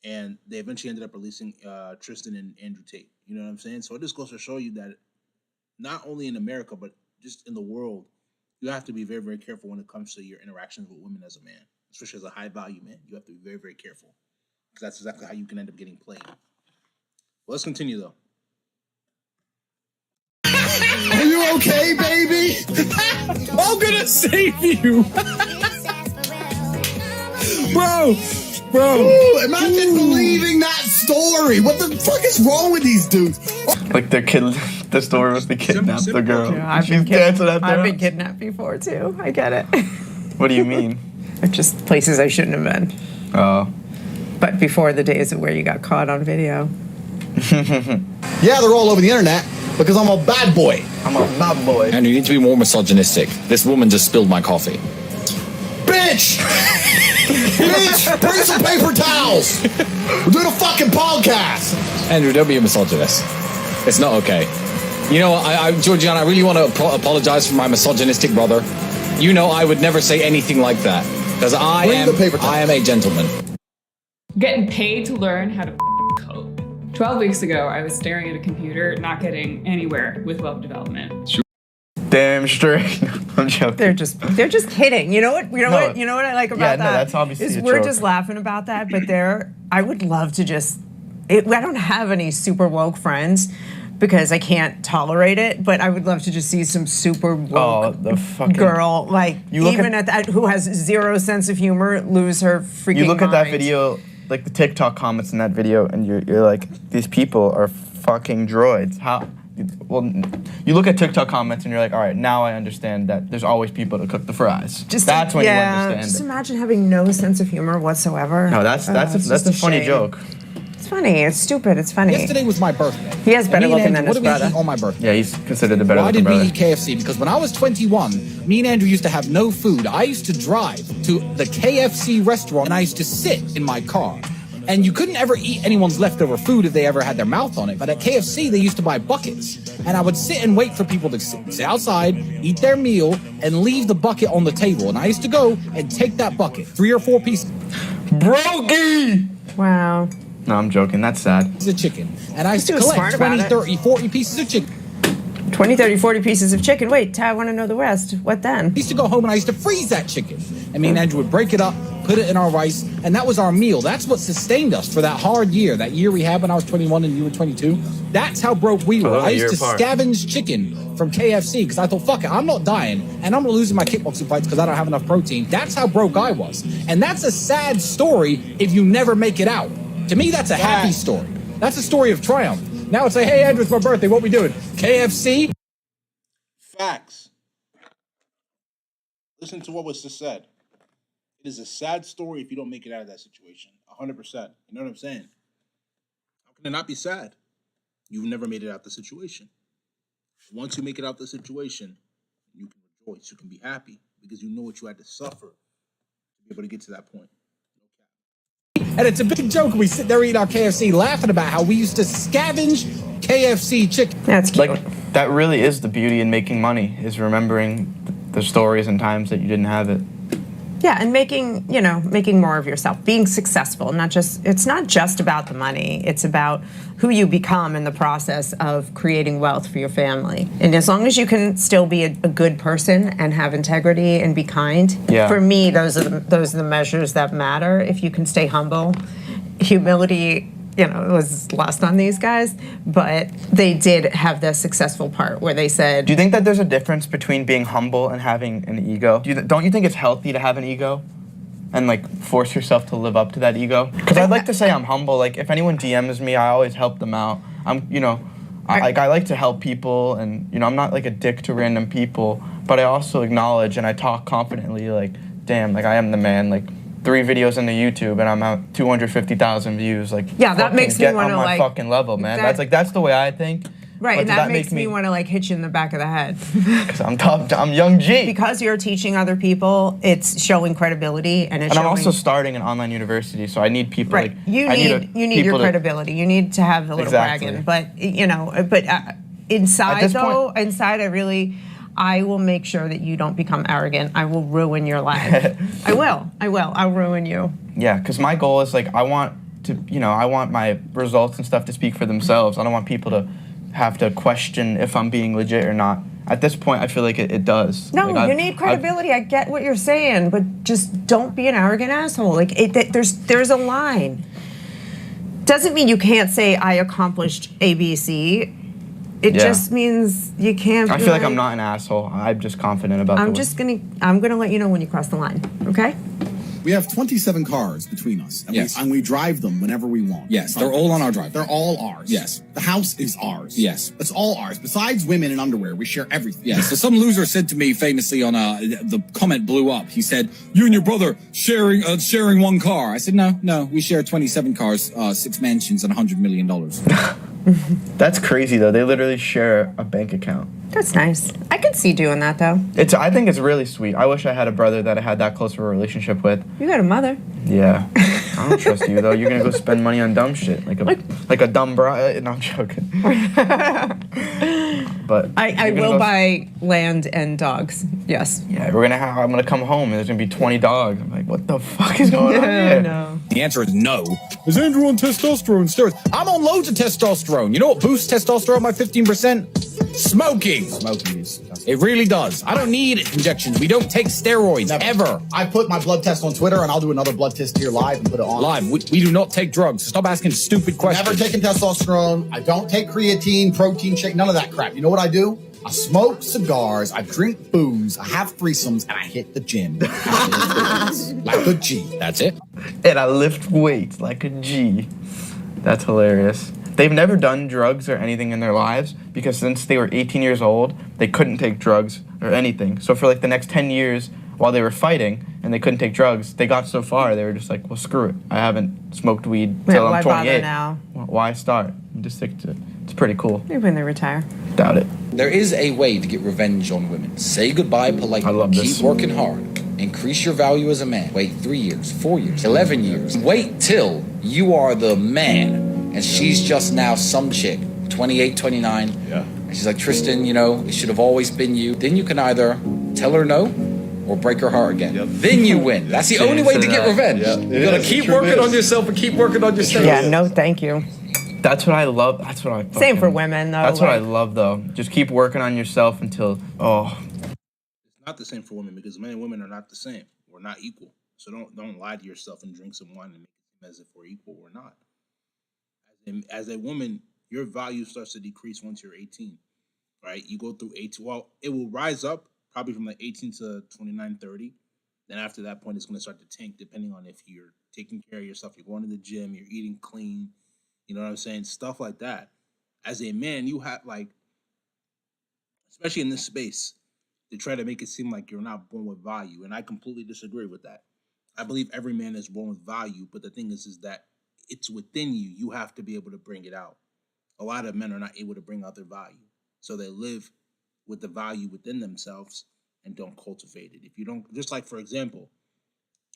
And they eventually ended up releasing Tristan and Andrew Tate. You know what I'm saying? So it just goes to show you that not only in America, but just in the world, you have to be very, very careful when it comes to your interactions with women as a man, especially as a high-value man. You have to be very, very careful because that's exactly how you can end up getting played. Well, let's continue, though. Are you okay, baby? I'm gonna save you. Bro. Ooh, imagine believing that story. What the fuck is wrong with these dudes? Like the story was they kidnapped the girl. Yeah, She's dancing at their I've been house. kidnapped before too. I get it. What do you mean? Just places I shouldn't have been. Oh. But before the days of where you got caught on video. Yeah, they're all over the internet because I'm a bad boy. I'm a bad boy. And you need to be more misogynistic. This woman just spilled my coffee. Bitch! Bitch! Bring some paper towels! We're doing a fucking podcast! Andrew, don't be a misogynist. It's not okay. You know, Georgiana, I really want to apologize for my misogynistic brother. You know I would never say anything like that. Because I am a gentleman. Getting paid to learn how to code. 12 weeks ago, I was staring at a computer, not getting anywhere with web development. Damn straight. I'm joking. They're just kidding. You know what I like about that? that's obviously is a we're joke. just laughing about that, but I would love to just I don't have any super woke friends because I can't tolerate it, but I would love to just see some super woke girl, like at that who has zero sense of humor, lose her freaking You look at that mind. video, like the TikTok comments in that video, and you're like, these people are fucking droids. How? Well, you look at TikTok comments and you're like, all right, now I understand that there's always people to cook the fries. That's when you understand just it. imagine having no sense of humor whatsoever. No, that's a funny shame. joke. It's funny. It's stupid. It's funny. Yesterday was my birthday. He has better looking than his What did we brother. eat on my birthday? Yeah, he's considered a better Why looking did we brother. eat KFC? Because when I was 21, me and Andrew used to have no food. I used to drive to the KFC restaurant and I used to sit in my car. And you couldn't ever eat anyone's leftover food if they ever had their mouth on it. But at KFC, they used to buy buckets. And I would sit and wait for people to sit outside, eat their meal, and leave the bucket on the table. And I used to go and take that bucket, 3 or 4 pieces. Brokey! Wow. No, I'm joking. That's sad. Pieces of chicken. And I used to He was collect smart 20, about it. 30, 40 pieces of chicken. 20, 30, 40 pieces of chicken. Wait, I want to know the rest. What then? I used to go home and I used to freeze that chicken. And me and Andrew would break it up, put it in our rice, and that was our meal. That's what sustained us for that hard year. That year we had when I was 21 and you were 22. That's how broke we were. I used to scavenge chicken from KFC because I thought, fuck it, I'm not dying and I'm not losing my kickboxing fights because I don't have enough protein. That's how broke I was. And that's a sad story if you never make it out. To me, that's a happy story. That's a story of triumph. Now it's like, hey, Andrew, it's my birthday. What we doing? KFC? Facts. Listen to what was just said. It is a sad story if you don't make it out of that situation. 100%. You know what I'm saying? How can it not be sad? You've never made it out the situation. Once you make it out the situation, you can rejoice. You can be happy because you know what you had to suffer to be able to get to that point. And it's a big joke. We sit there eating our KFC laughing about how we used to scavenge KFC chicken. That's cute. Like, that really is the beauty in making money, is remembering the stories and times that you didn't have it. Yeah, and making more of yourself, being successful. It's not just about the money. It's about who you become in the process of creating wealth for your family. And as long as you can still be a good person and have integrity and be kind, for me, those are the measures that matter. If you can stay humble, humility, it was lost on these guys, but they did have the successful part where they said... Do you think that there's a difference between being humble and having an ego? Don't you think it's healthy to have an ego? And, like, force yourself to live up to that ego? Because I'd like to say I'm humble. Like, if anyone DMs me, I always help them out. I like to help people, and, I'm not, like, a dick to random people, but I also acknowledge and I talk confidently, like, damn, like, I am the man, like... 3 videos into YouTube and I'm at 250,000 views. Like, yeah, that makes me get want on to my fucking level, man. That's the way I think. Right, But and does that make makes me want to like hit you in the back of the head. Because I'm tough. I'm young G. Because you're teaching other people, it's showing credibility, and it's And I'm showing. also starting an online university, so I need people. Right, Like, you I need your people to- credibility. You need to have a little Exactly. bragging, but inside this though, I will make sure that you don't become arrogant. I will ruin your life. I will. I'll ruin you. Yeah, because my goal is like I want my results and stuff to speak for themselves. I don't want people to have to question if I'm being legit or not. At this point, I feel like it does. No, Like, you need credibility. I get what you're saying, but just don't be an arrogant asshole. Like there's a line. Doesn't mean you can't say I accomplished ABC. It just means you can't. I feel like I'm not an asshole. I'm just confident about. I'm gonna let you know when you cross the line. Okay. We have 27 cars between us, and, Yes. we drive them whenever we want. Yes, they're all on our drive. They're all ours. Yes. The house is ours. Yes. It's all ours. Besides women in underwear, we share everything. Yeah, so some loser said to me famously on the comment blew up. He said, "You and your brother sharing one car." I said, "No, we share 27 cars, 6 mansions, and $100 million." That's crazy though. They literally share a bank account. That's nice. I could see doing that though. I think it's really sweet. I wish I had a brother that I had that close of a relationship with. You got a mother. Yeah. I don't trust you though. You're gonna go spend money on dumb shit, like a dumb bra. No, I'm joking. But I you're gonna will go- buy land and dogs. Yes. Yeah, I'm gonna come home and there's gonna be 20 dogs. I'm like, what the fuck is going on here? No. The answer is no. Is Andrew on testosterone steroids? I'm on loads of testosterone. You know what boosts testosterone by 15%? Smoking. Smoking is. It really does. I don't need injections. We don't take steroids ever. I put my blood test on Twitter, and I'll do another blood test here live and put it on. Live. We do not take drugs. So stop asking stupid questions. Never taken testosterone. I don't take creatine, protein shake, none of that crap. You know what I do? I smoke cigars, I drink booze, I have threesomes, and I hit the gym. Like a G. That's it. And I lift weights like a G. That's hilarious. They've never done drugs or anything in their lives because since they were 18 years old, they couldn't take drugs or anything. So for like the next 10 years while they were fighting and they couldn't take drugs, they got so far, they were just like, well, screw it. I haven't smoked weed till why I'm bother 28. now? Why start? Just stick to it. It's pretty cool. Maybe when they retire. Doubt it. There is a way to get revenge on women. Say goodbye politely. I love this. Keep working hard. Increase your value as a man. Wait 3 years, 4 years, 11 years. Wait till you are the man and she's just now some chick, 28, 29. Yeah. And she's like, Tristan, it should have always been you. Then you can either tell her no or break her heart again. Then you win. That's the only way to get revenge. You gotta keep working on yourself and keep working on yourself. Yeah, no, thank you. That's what I love. That's what I fucking, Same for women, though. That's what I love, though. Just keep working on yourself until, It's not the same for women because men and women are not the same. We're not equal. So don't lie to yourself and drink some wine and make it seem as if we're equal. We're not. As a woman, your value starts to decrease once you're 18, right? You go through 18. Well, it will rise up probably from like 18 to 29, 30. Then after that point, it's going to start to tank depending on if you're taking care of yourself, you're going to the gym, you're eating clean, you know what I'm saying? Stuff like that. As a man, you have like, especially in this space, they try to make it seem like you're not born with value. And I completely disagree with that. I believe every man is born with value, but the thing is that it's within you. You have to be able to bring it out. A lot of men are not able to bring out their value. So they live with the value within themselves and don't cultivate it. If you don't, just like, for example,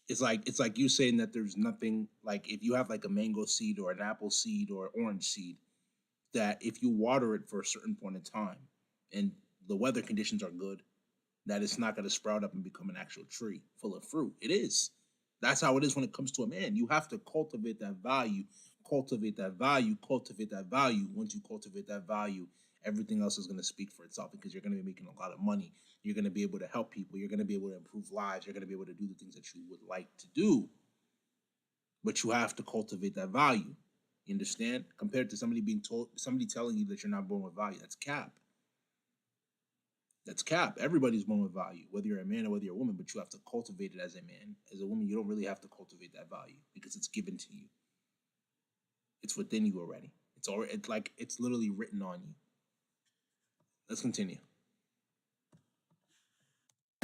it's like you saying that there's nothing, like if you have like a mango seed or an apple seed or orange seed, that if you water it for a certain point in time and the weather conditions are good, that it's not going to sprout up and become an actual tree full of fruit. It is. That's how it is when it comes to a man. You have to cultivate that value, cultivate that value, cultivate that value. Once you cultivate that value, everything else is going to speak for itself because you're going to be making a lot of money. You're going to be able to help people. You're going to be able to improve lives. You're going to be able to do the things that you would like to do. But you have to cultivate that value. You understand? Compared to somebody telling you that you're not born with value. That's cap. That's cap. Everybody's born with value, whether you're a man or whether you're a woman, but you have to cultivate it as a man. As a woman, you don't really have to cultivate that value because it's given to you. It's within you already. It's literally written on you. Let's continue.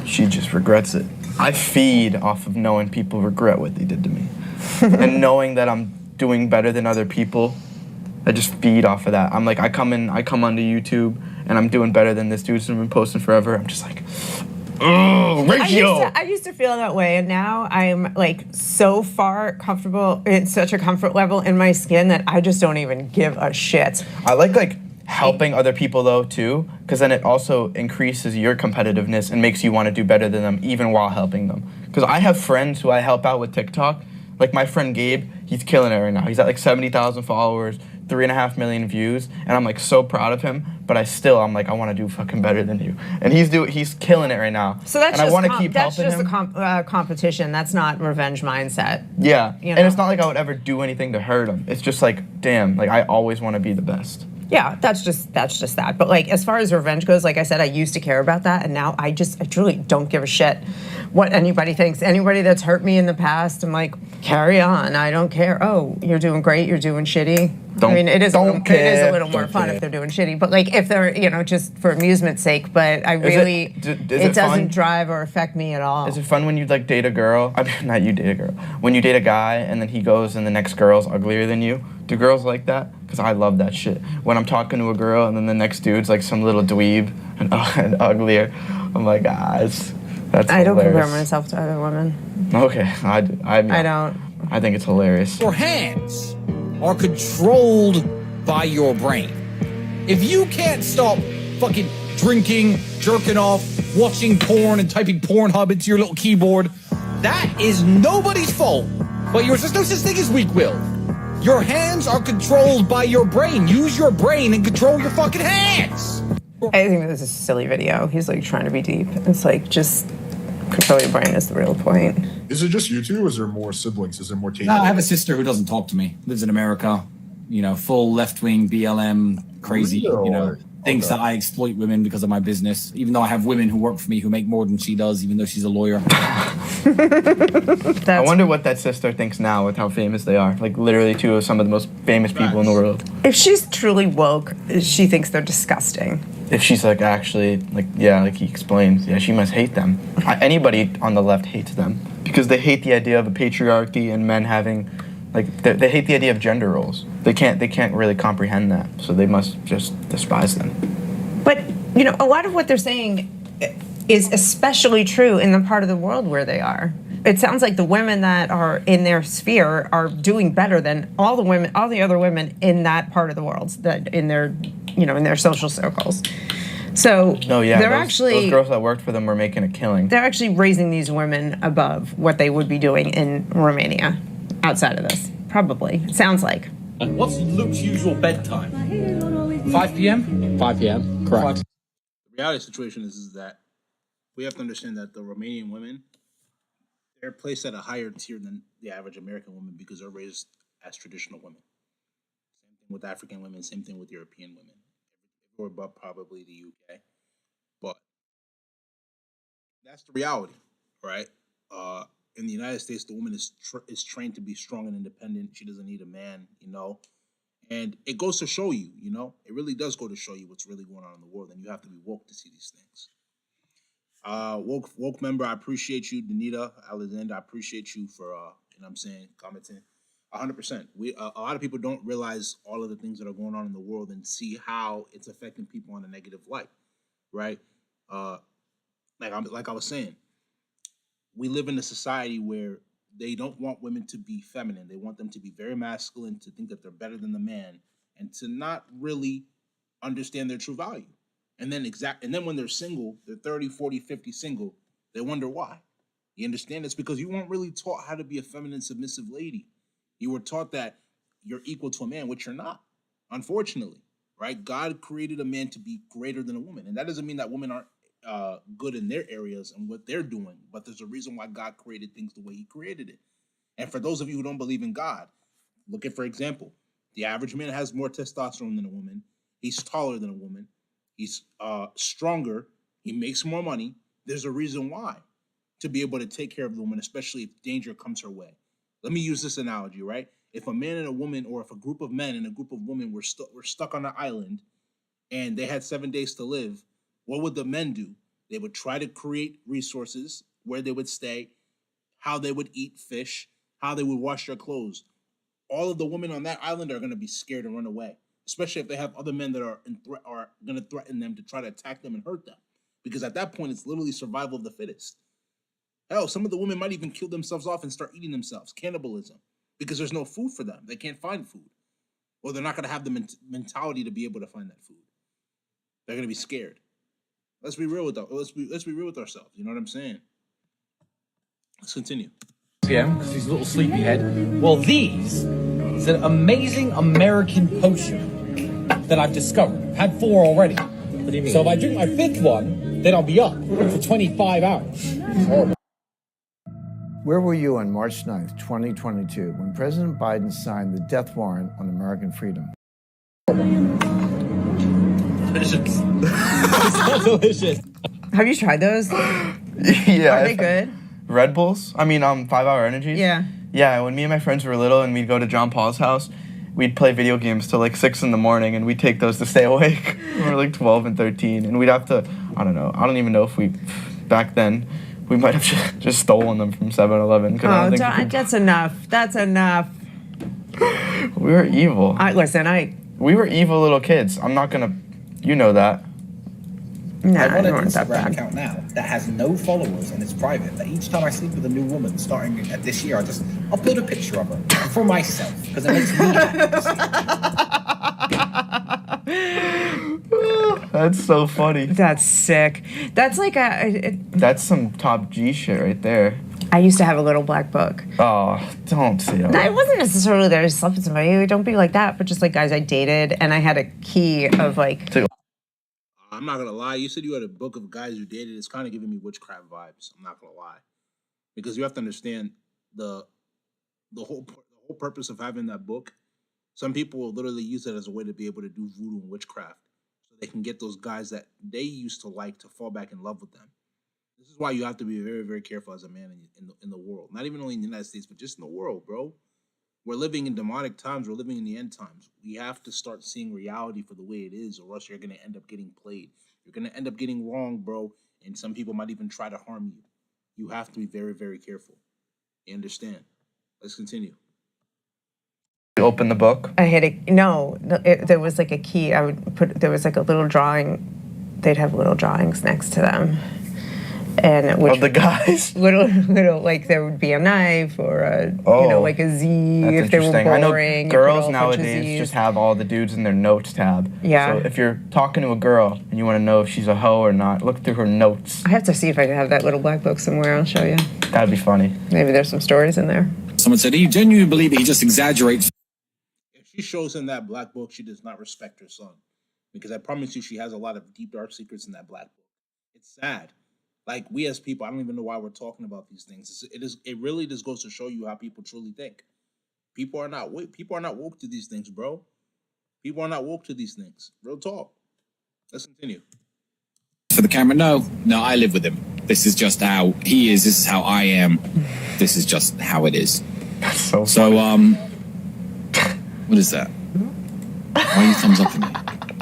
she just regrets it. I feed off of knowing people regret what they did to me. And knowing that I'm doing better than other people I just feed off of that. I'm like, I come onto YouTube and I'm doing better than this dude's been posting forever. I'm just like, oh, ratio. I used to feel that way, and now I'm like so far comfortable in such a comfort level in my skin that I just don't even give a shit. I like helping other people though too, because then it also increases your competitiveness and makes you want to do better than them even while helping them. Because I have friends who I help out with TikTok. Like my friend Gabe, he's killing it right now. He's at like 70,000 followers, 3.5 million views, and I'm like so proud of him. But I'm like, I want to do fucking better than you. And he's killing it right now. So that's and just I want to keep that's helping just him. a competition. That's not revenge mindset. Yeah, You and know? it's not like I would ever do anything to hurt him. It's just like, damn, like I always want to be the best. Yeah, that's just that. But like as far as revenge goes, like I said, I used to care about that, and now I truly don't give a shit what anybody thinks. Anybody that's hurt me in the past, I'm like, carry on. I don't care. Oh, you're doing great. You're doing shitty. I mean, it is a little more fun if they're doing shitty. But like if they're just for amusement's sake. But I really, it doesn't drive or affect me at all. Is it fun when you like date a girl? I mean, not you date a girl. When you date a guy and then he goes and the next girl's uglier than you? Do girls like that? Because I love that shit. When I'm talking to a girl and then the next dude's like some little dweeb and uglier, I'm like, that's I don't hilarious. compare myself to other women. Okay, I don't. I think it's hilarious. Your hands are controlled by your brain. If you can't stop fucking drinking, jerking off, watching porn, and typing Pornhub into your little keyboard, that is nobody's fault. But there's no such thing as weak-willed. Your hands are controlled by your brain. Use your brain and control your fucking hands. I think this is a silly video. He's like trying to be deep. It's like just control your brain is the real point. Is it just you two, or is there more siblings? Is there more teenagers? No, I have a sister who doesn't talk to me. Lives in America. Full left-wing BLM crazy. Thinks that I exploit women because of my business. Even though I have women who work for me who make more than she does, even though she's a lawyer. I wonder what that sister thinks now with how famous they are. Like literally two of some of the most famous people in the world. If she's truly woke, she thinks they're disgusting. If she's like actually like he explains, she must hate them. Anybody on the left hates them because they hate the idea of a patriarchy and men having they hate the idea of gender roles. They can't really comprehend that, so they must just despise them. But a lot of what they're saying is especially true in the part of the world where they are. It sounds like the women that are in their sphere are doing better than all the other women in that part of the world, that in their social circles. So those girls that worked for them were making a killing. They're actually raising these women above what they would be doing in Romania outside of this. Probably. It sounds like. What's Luke's usual bedtime? 5 p.m.? 5 p.m., correct. The reality situation is that we have to understand that the Romanian women, they're placed at a higher tier than the average American woman because they're raised as traditional women. Same thing with African women, same thing with European women. Or but probably the UK. But that's the reality, right? In the United States, the woman is trained to be strong and independent. She doesn't need a man, And it goes to show you, it really does go to show you what's really going on in the world, and you have to be woke to see these things. Woke member, I appreciate you, Danita Alexander. I appreciate you for commenting. 100%. A lot of people don't realize all of the things that are going on in the world and see how it's affecting people in a negative light, right? Like I was saying, we live in a society where they don't want women to be feminine. They want them to be very masculine, to think that they're better than the man, and to not really understand their true value. And then when they're single, they're 30, 40, 50 single, they wonder why. You understand? It's because you weren't really taught how to be a feminine, submissive lady. You were taught that you're equal to a man, which you're not, unfortunately, right? God created a man to be greater than a woman. And that doesn't mean that women aren't good in their areas and what they're doing, but there's a reason why God created things the way he created it. And for those of you who don't believe in God, look at, for example, the average man has more testosterone than a woman. He's taller than a woman. He's stronger. He makes more money. There's a reason why, to be able to take care of the woman, especially if danger comes her way. Let me use this analogy, right? If a man and a woman, or if a group of men and a group of women were stuck on an island and they had 7 days to live, what would the men do? They would try to create resources, where they would stay, how they would eat fish, how they would wash their clothes. all of the women on that island are going to be scared and run away, especially if they have other men that are going to threaten them to try to attack them and hurt them. Because at that point, it's literally survival of the fittest. Hell, some of the women might even kill themselves off and start eating themselves, cannibalism, because there's no food for them. They can't find food, or they're not going to have the mentality to be able to find that food. They're going to be scared. Let's be real with let's be real with ourselves. You know what I'm saying? Let's continue. PM because he's a little sleepyhead. Well, these is an amazing American potion that I've discovered. I've had 4 already. What do you mean? So if I drink my 5th one, then I'll be up for 25 hours. Horrible. Where were you on March 9th, 2022, when President Biden signed the death warrant on American freedom? Delicious. It's so delicious. Have you tried those? Yeah. Are they good? Red Bulls? I mean, 5-hour energies? Yeah. Yeah, when me and my friends were little and we'd go to John Paul's house, we'd play video games till like 6 in the morning and we'd take those to stay awake. We were like 12 and 13 and we'd have to, I don't even know if back then, we might have just stolen them from 7-Eleven. Oh, that's enough. That's enough. We were evil. We were evil little kids. I'm not gonna, you know that. Nah, I run an that Instagram bad. account now that has no followers and it's private. That each time I sleep with a new woman, starting at this year, I just upload a picture of her for myself because it makes me happy. That's so funny. That's sick. That's like that's some top G shit right there. I used to have a little black book. Oh, don't say that. No, it wasn't necessarily that I slept with somebody. Don't be like that. But just like guys I dated, and I had a key of like. I'm not gonna lie. You said you had a book of guys you dated. It's kind of giving me witchcraft vibes. I'm not gonna lie, because you have to understand the whole purpose of having that book. Some people will literally use it as a way to be able to do voodoo and witchcraft, so they can get those guys that they used to like to fall back in love with them. This is why you have to be very, very careful as a man in the world. Not even only in the United States, but just in the world, bro. We're living in demonic times. We're living in the end times. We have to start seeing reality for the way it is, or else you're going to end up getting played. You're going to end up getting wrong, bro, and some people might even try to harm you. You have to be very, very careful. You understand? Let's continue. You open the book? I had there was like a key. I would put, there was like a little drawing. They'd have little drawings next to them. And of the guys, little, like there would be a knife or like a Z if they were boring. I know girls nowadays just have all the dudes in their notes tab. Yeah. So if you're talking to a girl and you want to know if she's a hoe or not, look through her notes. I have to see if I can have that little black book somewhere. I'll show you. That'd be funny. Maybe there's some stories in there. Someone said, "Do you genuinely believe he just exaggerates?" If she shows him that black book, she does not respect her son, because I promise you, she has a lot of deep, dark secrets in that black book. It's sad. Like, we as people, I don't even know why we're talking about these things. It really just goes to show you how people truly think. People are not woke to these things, bro. People are not woke to these things. Real talk. Let's continue. For the camera, no, I live with him. This is just how he is. This is how I am. This is just how it is. That's so what is that? Why are you thumbs upping me?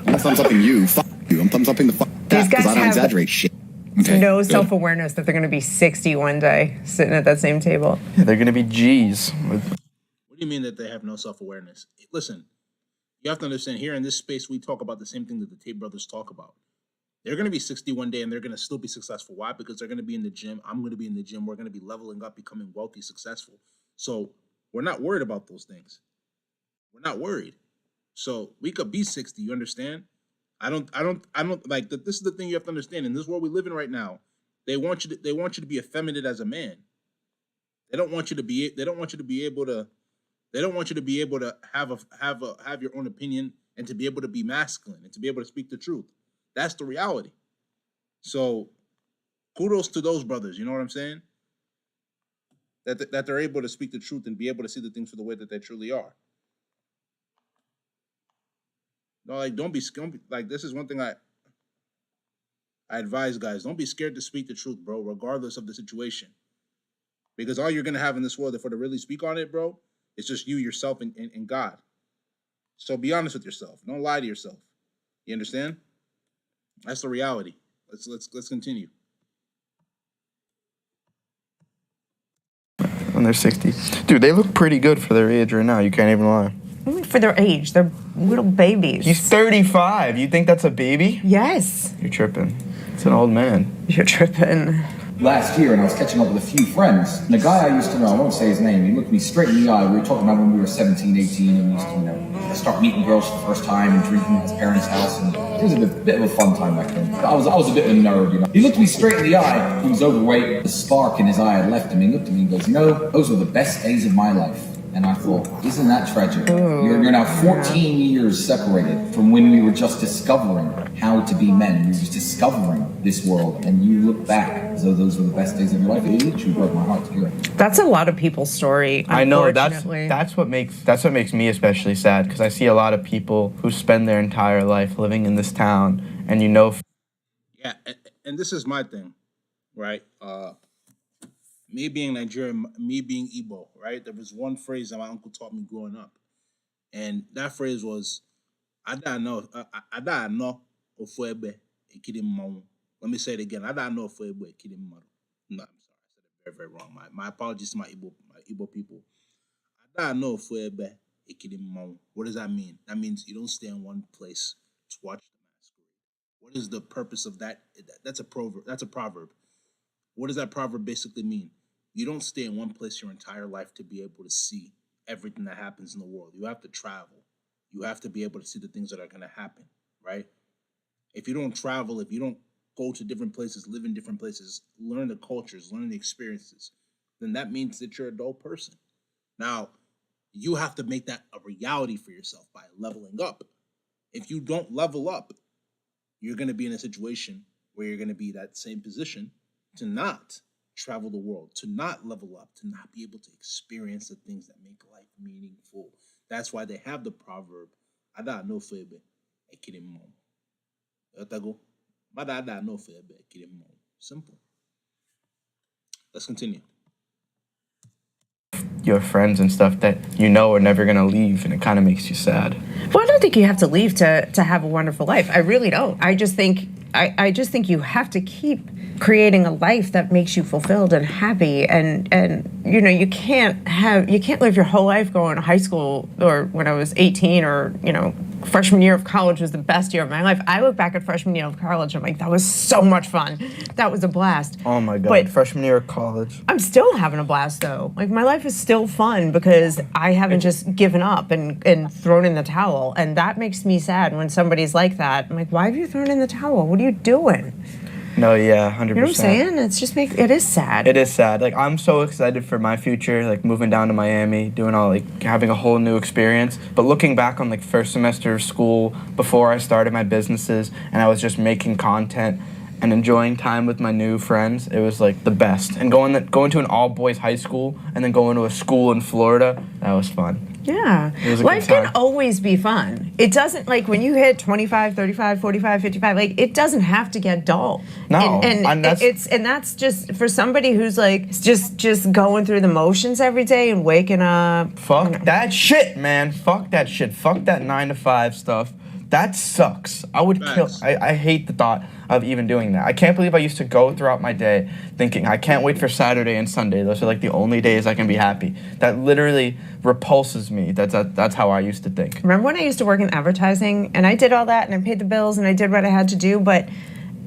I'm thumbs upping you. Fuck you. I'm thumbs upping the fuck These guys because I don't have exaggerate shit. Okay, no good. self-awareness that they're going to be 60 one day sitting at that same table. Yeah, they're going to be G's. What do you mean that they have no self-awareness? Listen, you have to understand, here in this space, we talk about the same thing that the Tate brothers talk about. They're going to be 60 one day, and they're going to still be successful. Why? Because they're going to be in the gym. I'm going to be in the gym. We're going to be leveling up, becoming wealthy, successful. So we're not worried about those things. We're not worried. So we could be 60, you understand? I don't like that. This is the thing you have to understand. In this world we live in right now, they want you to be effeminate as a man. They don't want you to be able to have your own opinion and to be able to be masculine and to be able to speak the truth. That's the reality. So kudos to those brothers, you know what I'm saying? That they're able to speak the truth and be able to see the things for the way that they truly are. No, like, don't be like, this is one thing I advise guys. Don't be scared to speak the truth, bro, regardless of the situation. Because all you're going to have in this world, if we're to really speak on it, bro, it's just you, yourself, and God. So be honest with yourself. Don't lie to yourself. You understand? That's the reality. Let's continue. when they're 60. Dude, they look pretty good for their age right now. You can't even lie. Only for their age. They're little babies. He's 35. You think that's a baby? Yes. You're tripping. It's an old man. You're tripping. Last year, and I was catching up with a few friends, and a guy I used to know, I won't say his name, he looked me straight in the eye. We were talking about when we were 17, 18, and we used to, start meeting girls for the first time and drinking at his parents' house, and it was a bit of a fun time back then. I was a bit of a nerd, He looked me straight in the eye. He was overweight. The spark in his eye had left him. He looked at me and goes, those were the best days of my life. And I thought, isn't that tragic? You're now 14 years separated from when we were just discovering how to be men. We were just discovering this world, and you look back as though those were the best days of your life. It literally broke my heart to hear it. That's a lot of people's story. I know that's what makes me especially sad, because I see a lot of people who spend their entire life living in this town, and Yeah, and this is my thing, right? Me being Nigerian, me being Igbo, right? There was one phrase that my uncle taught me growing up, and that phrase was, "Ada no ofuebe ekiri mmanwu." Let me say it again. Ada no ofuebe ekiri mmanwu. No, I'm sorry, I said it very, very wrong. My apologies to my Igbo people. Ada no ofuebe ekiri mmanwu. What does that mean? That means you don't stay in one place to watch the masquerade. What is the purpose of that? That's a proverb. What does that proverb basically mean? You don't stay in one place your entire life to be able to see everything that happens in the world. You have to travel. You have to be able to see the things that are going to happen, right? If you don't travel, if you don't go to different places, live in different places, learn the cultures, learn the experiences, then that means that you're a dull person. Now, you have to make that a reality for yourself by leveling up. If you don't level up, you're going to be in a situation where you're going to be that same position to not travel the world, to not level up, to not be able to experience the things that make life meaningful. That's why they have the proverb, "Ada no febe ekiri mmanwu." Otago, "Mada ada no febe ekiri mmanwu." Simple. Let's continue. You have friends and stuff that are never going to leave, and it kind of makes you sad. Well, I don't think you have to leave to have a wonderful life. I really don't. I just think you have to keep creating a life that makes you fulfilled and happy, and you can't live your whole life going to high school, or when I was 18, or freshman year of college was the best year of my life. I look back at freshman year of college, I'm like, that was so much fun. That was a blast. Oh my God, but freshman year of college. I'm still having a blast though. Like, my life is still fun because I haven't just given up and thrown in the towel. And that makes me sad when somebody's like that. I'm like, why have you thrown in the towel? What are you doing? No, yeah, 100%. You know what I'm saying? It's just it is sad. It is sad. Like, I'm so excited for my future, like moving down to Miami, doing having a whole new experience. But looking back on first semester of school before I started my businesses, and I was just making content and enjoying time with my new friends, it was the best. And going to an all-boys high school and then going to a school in Florida, that was fun. Yeah. Life can always be fun. It doesn't, when you hit 25, 35, 45, 55, it doesn't have to get dull. No. And that's just for somebody who's just going through the motions every day and waking up. Fuck that shit, man. Fuck that shit. Fuck that 9-to-5 stuff. That sucks. I would kill. I hate the thought of even doing that. I can't believe I used to go throughout my day thinking, I can't wait for Saturday and Sunday. Those are the only days I can be happy. That literally repulses me. That's how I used to think. Remember when I used to work in advertising, and I did all that, and I paid the bills, and I did what I had to do, but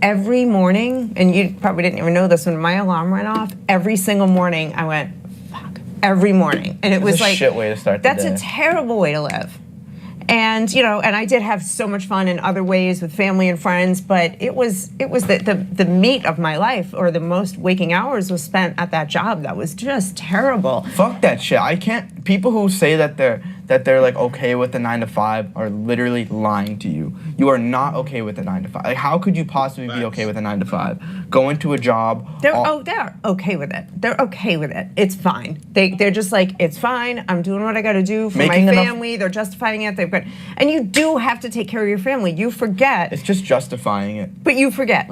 every morning, and you probably didn't even know this, when my alarm went off, every single morning I went, fuck, every morning. And it was a shit way to start the day. That's a terrible way to live. And and I did have so much fun in other ways with family and friends, but it was the meat of my life, or the most waking hours was spent at that job. That was just terrible. Fuck that shit. I can't. People who say that they're okay with the 9-to-5 are literally lying to you. You are not okay with the 9-to-5. How could you possibly be okay with a 9-to-5? Going to a job. They're okay with it. They're okay with it. It's fine. They're just it's fine. I'm doing what I got to do for my family. They're justifying it. And you do have to take care of your family. You forget. It's just justifying it. But you forget,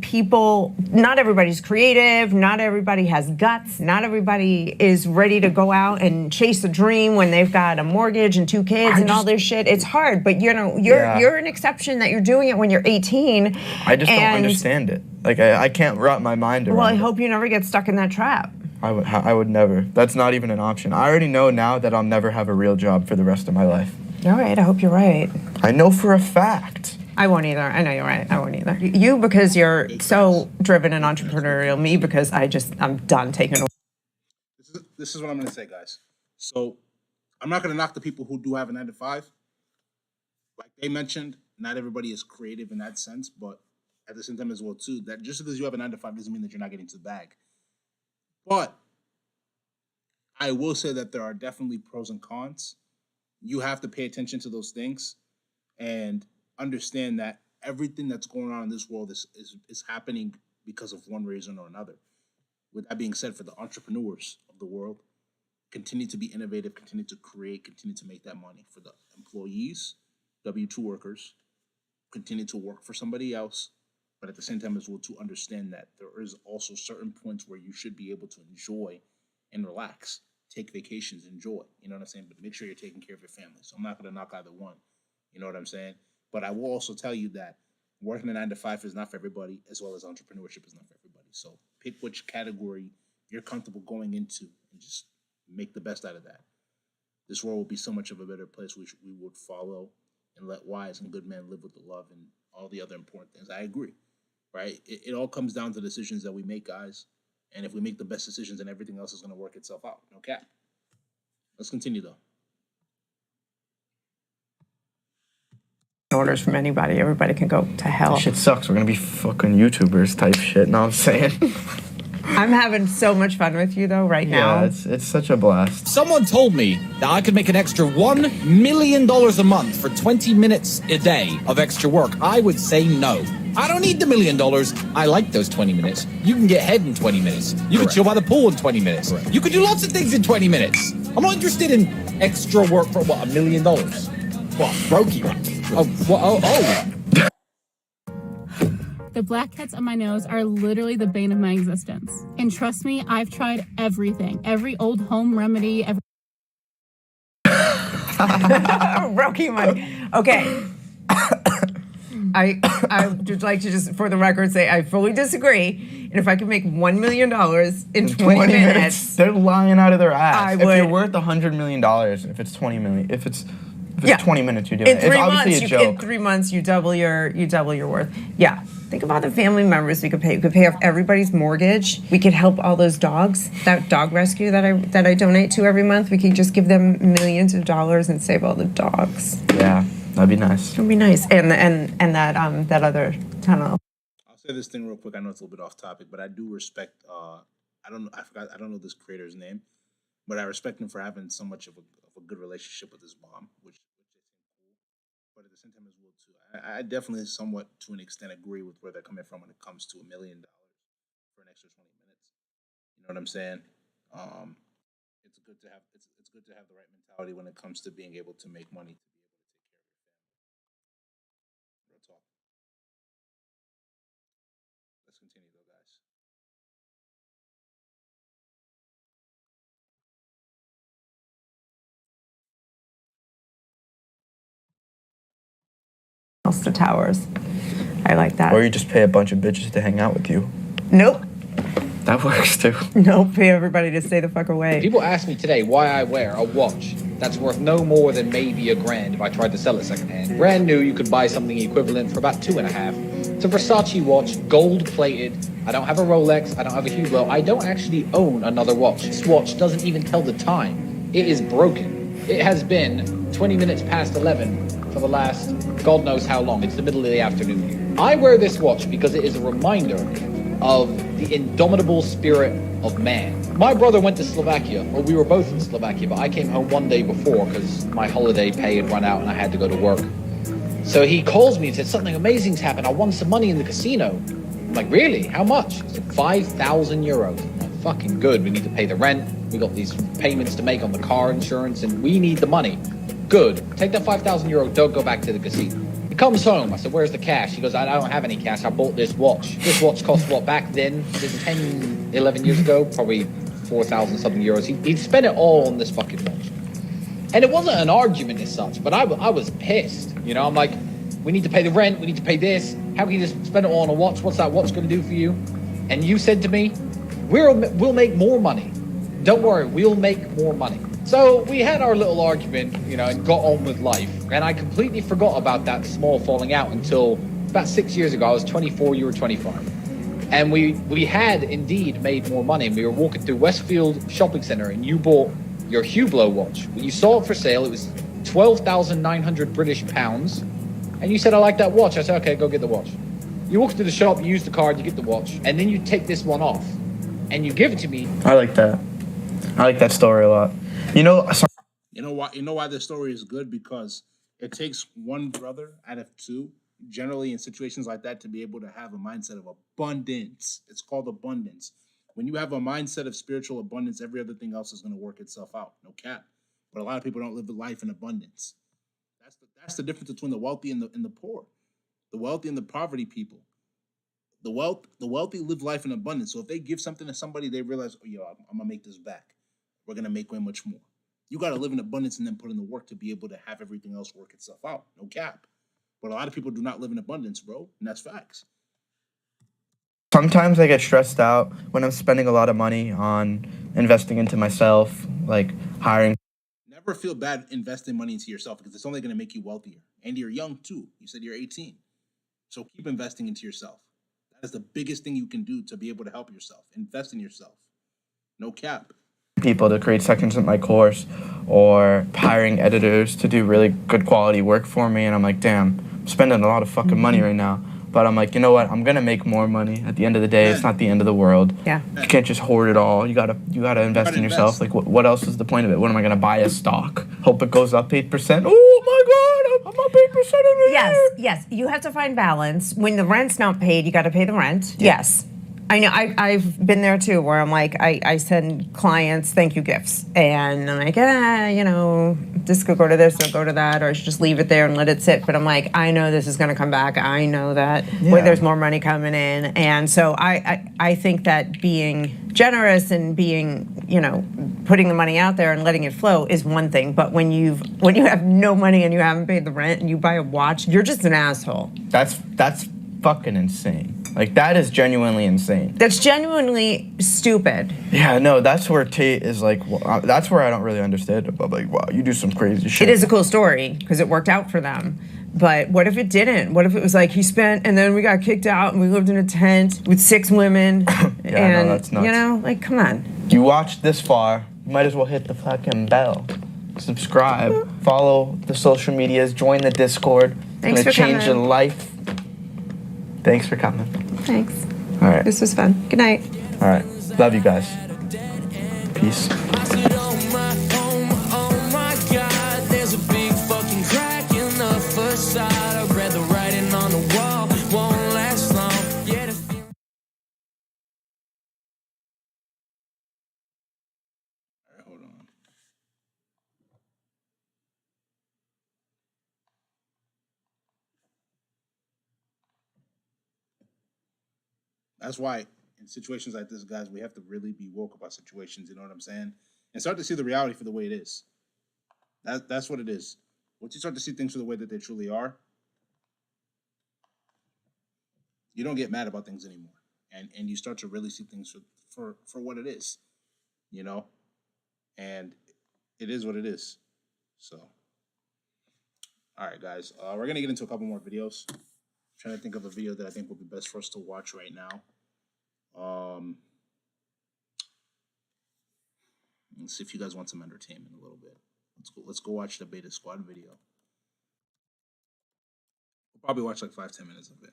people, not everybody's creative, not everybody has guts, not everybody is ready to go out and chase a dream when they've got a mortgage and 2 kids and all this shit. It's hard, but you're an exception that you're doing it when you're 18. I just don't understand it. I can't wrap my mind around it. Well, I hope you never get stuck in that trap. I would never. That's not even an option. I already know now that I'll never have a real job for the rest of my life. All right, I hope you're right. I know for a fact. I won't either. I know you're right. I won't either. You because you're so driven and entrepreneurial. Me because I'm done taking over. This is what I'm going to say, guys. So I'm not going to knock the people who do have a 9 to 5. Like they mentioned, not everybody is creative in that sense, but at the same time as well too, that just because you have a 9 to 5 doesn't mean that you're not getting to the bag. But I will say that there are definitely pros and cons. You have to pay attention to those things and understand that everything that's going on in this world is happening because of one reason or another. With that being said, for the entrepreneurs of the world, continue to be innovative, continue to create, continue to make that money. For the employees, W-2 workers, continue to work for somebody else, but at the same time as well to understand that there is also certain points where you should be able to enjoy and relax, take vacations, enjoy, you know what I'm saying? But make sure you're taking care of your family. So I'm not going to knock either one, you know what I'm saying? But I will also tell you that working a 9 to 5 is not for everybody, as well as entrepreneurship is not for everybody. So pick which category you're comfortable going into and just make the best out of that. This world will be so much of a better place we would follow and let wise and good men live with the love and all the other important things. I agree, right? It all comes down to decisions that we make, guys. And if we make the best decisions, then everything else is going to work itself out. No cap. Let's continue, though. Orders from anybody. Everybody can go to hell. That shit sucks. We're going to be fucking YouTubers type shit. Know what I'm saying? I'm having so much fun with you, though, right now. Yeah, it's such a blast. Someone told me that I could make an extra $1 million a month for 20 minutes a day of extra work. I would say no. I don't need the $1 million. I like those 20 minutes. You can get head in 20 minutes. You can chill by the pool in 20 minutes. You can do lots of things in 20 minutes. I'm not interested in extra work for, what, $1 million? What, brokey? Oh. The blackheads on my nose are literally the bane of my existence. And trust me, I've tried everything. Every old home remedy, Brokey money. Okay. I would like to just, for the record, say I fully disagree. And if I could make $1 million in 20 minutes, they're lying out of their ass. I if would. you're worth $100 million, if it's 20 million, if it's 20 minutes, you're doing in it. 3 It's months, obviously a joke. in 3 months, you double your worth. Yeah. Think about the family members we could pay. We could pay off everybody's mortgage. We could help all those dogs. That dog rescue that I donate to every month. We could just give them millions of dollars and save all the dogs. Yeah, that'd be nice. It'd be nice. And that other tunnel. I'll say this thing real quick. I know it's a little bit off topic, but I do respect. I don't know this creator's name, but I respect him for having so much of a good relationship with his mom, which I think cool. But at the same time as well too, I definitely somewhat to an extent agree with where they're coming from when it comes to $1 million for an extra 20 minutes. You know what I'm saying? It's good to have the right mentality when it comes to being able to make money to be able to take care of your family. Real talk. Let's continue though, guys. The towers. I like that. Or you just pay a bunch of bitches to hang out with you. Nope. That works too. Nope. Pay everybody to stay the fuck away. People ask me today why I wear a watch that's worth no more than maybe $1,000 if I tried to sell it secondhand. Brand new, you could buy something equivalent for about $2.5. It's a Versace watch, gold plated. I don't have a Rolex. I don't have a Hublot. I don't actually own another watch. This watch doesn't even tell the time. It is broken. It has been 20 minutes past 11 for the last God knows how long. It's the middle of the afternoon. I wear this watch because it is a reminder of the indomitable spirit of man. My brother went to Slovakia, or we were both in Slovakia, but I came home one day before because my holiday pay had run out and I had to go to work. So he calls me and said, something amazing's happened. I won some money in the casino. I'm like, really? How much? He said, 5,000 euros. I'm like, fucking good. We need to pay the rent. We got these payments to make on the car insurance and we need the money. Good. Take that 5,000 euro. Don't go back to the casino. He comes home. I said, where's the cash? He goes, I don't have any cash. I bought this watch. This watch cost what back then? This is 10, 11 years ago, probably 4,000 something euros. He'd spent it all on this fucking watch. And it wasn't an argument as such, but I was pissed. You know, I'm like, we need to pay the rent. We need to pay this. How can you just spend it all on a watch? What's that watch going to do for you? And you said to me, we'll make more money. Don't worry, we'll make more money. So we had our little argument, you know, and got on with life. And I completely forgot about that small falling out until about 6 years ago. I was 24, you were 25. And we had indeed made more money. And we were walking through Westfield Shopping Center and you bought your Hublot watch. When you saw it for sale, it was 12,900 British pounds. And you said, I like that watch. I said, okay, go get the watch. You walk to the shop, you use the card, you get the watch, and then you take this one off and you give it to me. I like that. I like that story a lot. You know why this story is good? Because it takes one brother out of two, generally in situations like that, to be able to have a mindset of abundance. It's called abundance. When you have a mindset of spiritual abundance, every other thing else is going to work itself out. No cap. But a lot of people don't live the life in abundance. That's the difference between the wealthy and the poor. The wealthy and the poverty people. The wealthy live life in abundance. So if they give something to somebody, they realize, oh, yo, I'm gonna make this back. We're gonna make way much more. You gotta live in abundance and then put in the work to be able to have everything else work itself out. No cap. But a lot of people do not live in abundance, bro, and that's facts. Sometimes I get stressed out when I'm spending a lot of money on investing into myself, like hiring. Never feel bad investing money into yourself because it's only gonna make you wealthier. And you're young too. You said you're 18. So keep investing into yourself. That is the biggest thing you can do to be able to help yourself. Invest in yourself. No cap. People to create sections in my course or hiring editors to do really good quality work for me. And I'm like, damn, I'm spending a lot of fucking money right now. But I'm like, you know what? I'm gonna make more money. At the end of the day, it's not the end of the world. Yeah. You can't just hoard it all. You gotta invest in yourself. Like, what else is the point of it? What am I gonna buy a stock? Hope it goes up 8%. Oh my God, I'm up 8% in a year. Yes. You have to find balance. When the rent's not paid, you got to pay the rent. Yeah. Yes. I know. I've been there too, where I'm like, I send clients thank you gifts, and I'm like, this could go to this or go to that, or I should just leave it there and let it sit. But I'm like, I know this is going to come back. I know that there's more money coming in, and so I think that being generous and being, putting the money out there and letting it flow is one thing. But when you have no money and you haven't paid the rent and you buy a watch, you're just an asshole. That's fucking insane. Like, that is genuinely insane. That's genuinely stupid. Yeah, no, that's where Tate is like, that's where I don't really understand it. But like, wow, you do some crazy shit. It is a cool story because it worked out for them. But what if it didn't? What if it was like he spent and then we got kicked out and we lived in a tent with 6 women? No, that's nuts. Come on. You watched this far, you might as well hit the fucking bell. Subscribe, follow the social medias, join the Discord. Thanks for change your coming. life. Thanks for coming. Thanks. All right. This was fun. Good night. All right. Love you guys. Peace. That's why in situations like this, guys, we have to really be woke about situations, you know what I'm saying? And start to see the reality for the way it is. That's what it is. Once you start to see things for the way that they truly are, you don't get mad about things anymore. And you start to really see things for what it is, And it is what it is. So, all right, guys, we're going to get into a couple more videos. I'm trying to think of a video that I think will be best for us to watch right now. Let's see if you guys want some entertainment a little bit. Let's go watch the Beta Squad video. We'll probably watch like 5-10 minutes of it.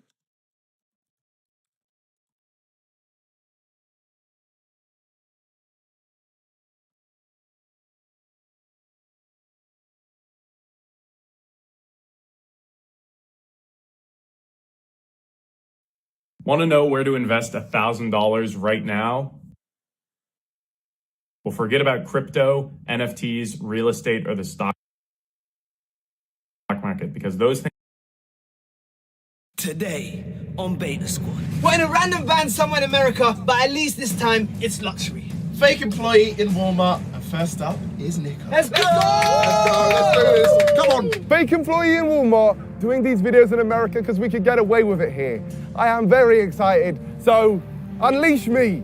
Want to know where to invest $1,000 right now? Well, forget about crypto, NFTs, real estate, or the stock market, because those things. Today on Beta Squad. We're in a random van somewhere in America, but at least this time it's luxury. Fake employee in Walmart. And first up is Nico. Let's go! Let's do this. Come on. Fake employee in Walmart doing these videos in America because we could get away with it here. I am very excited. So unleash me.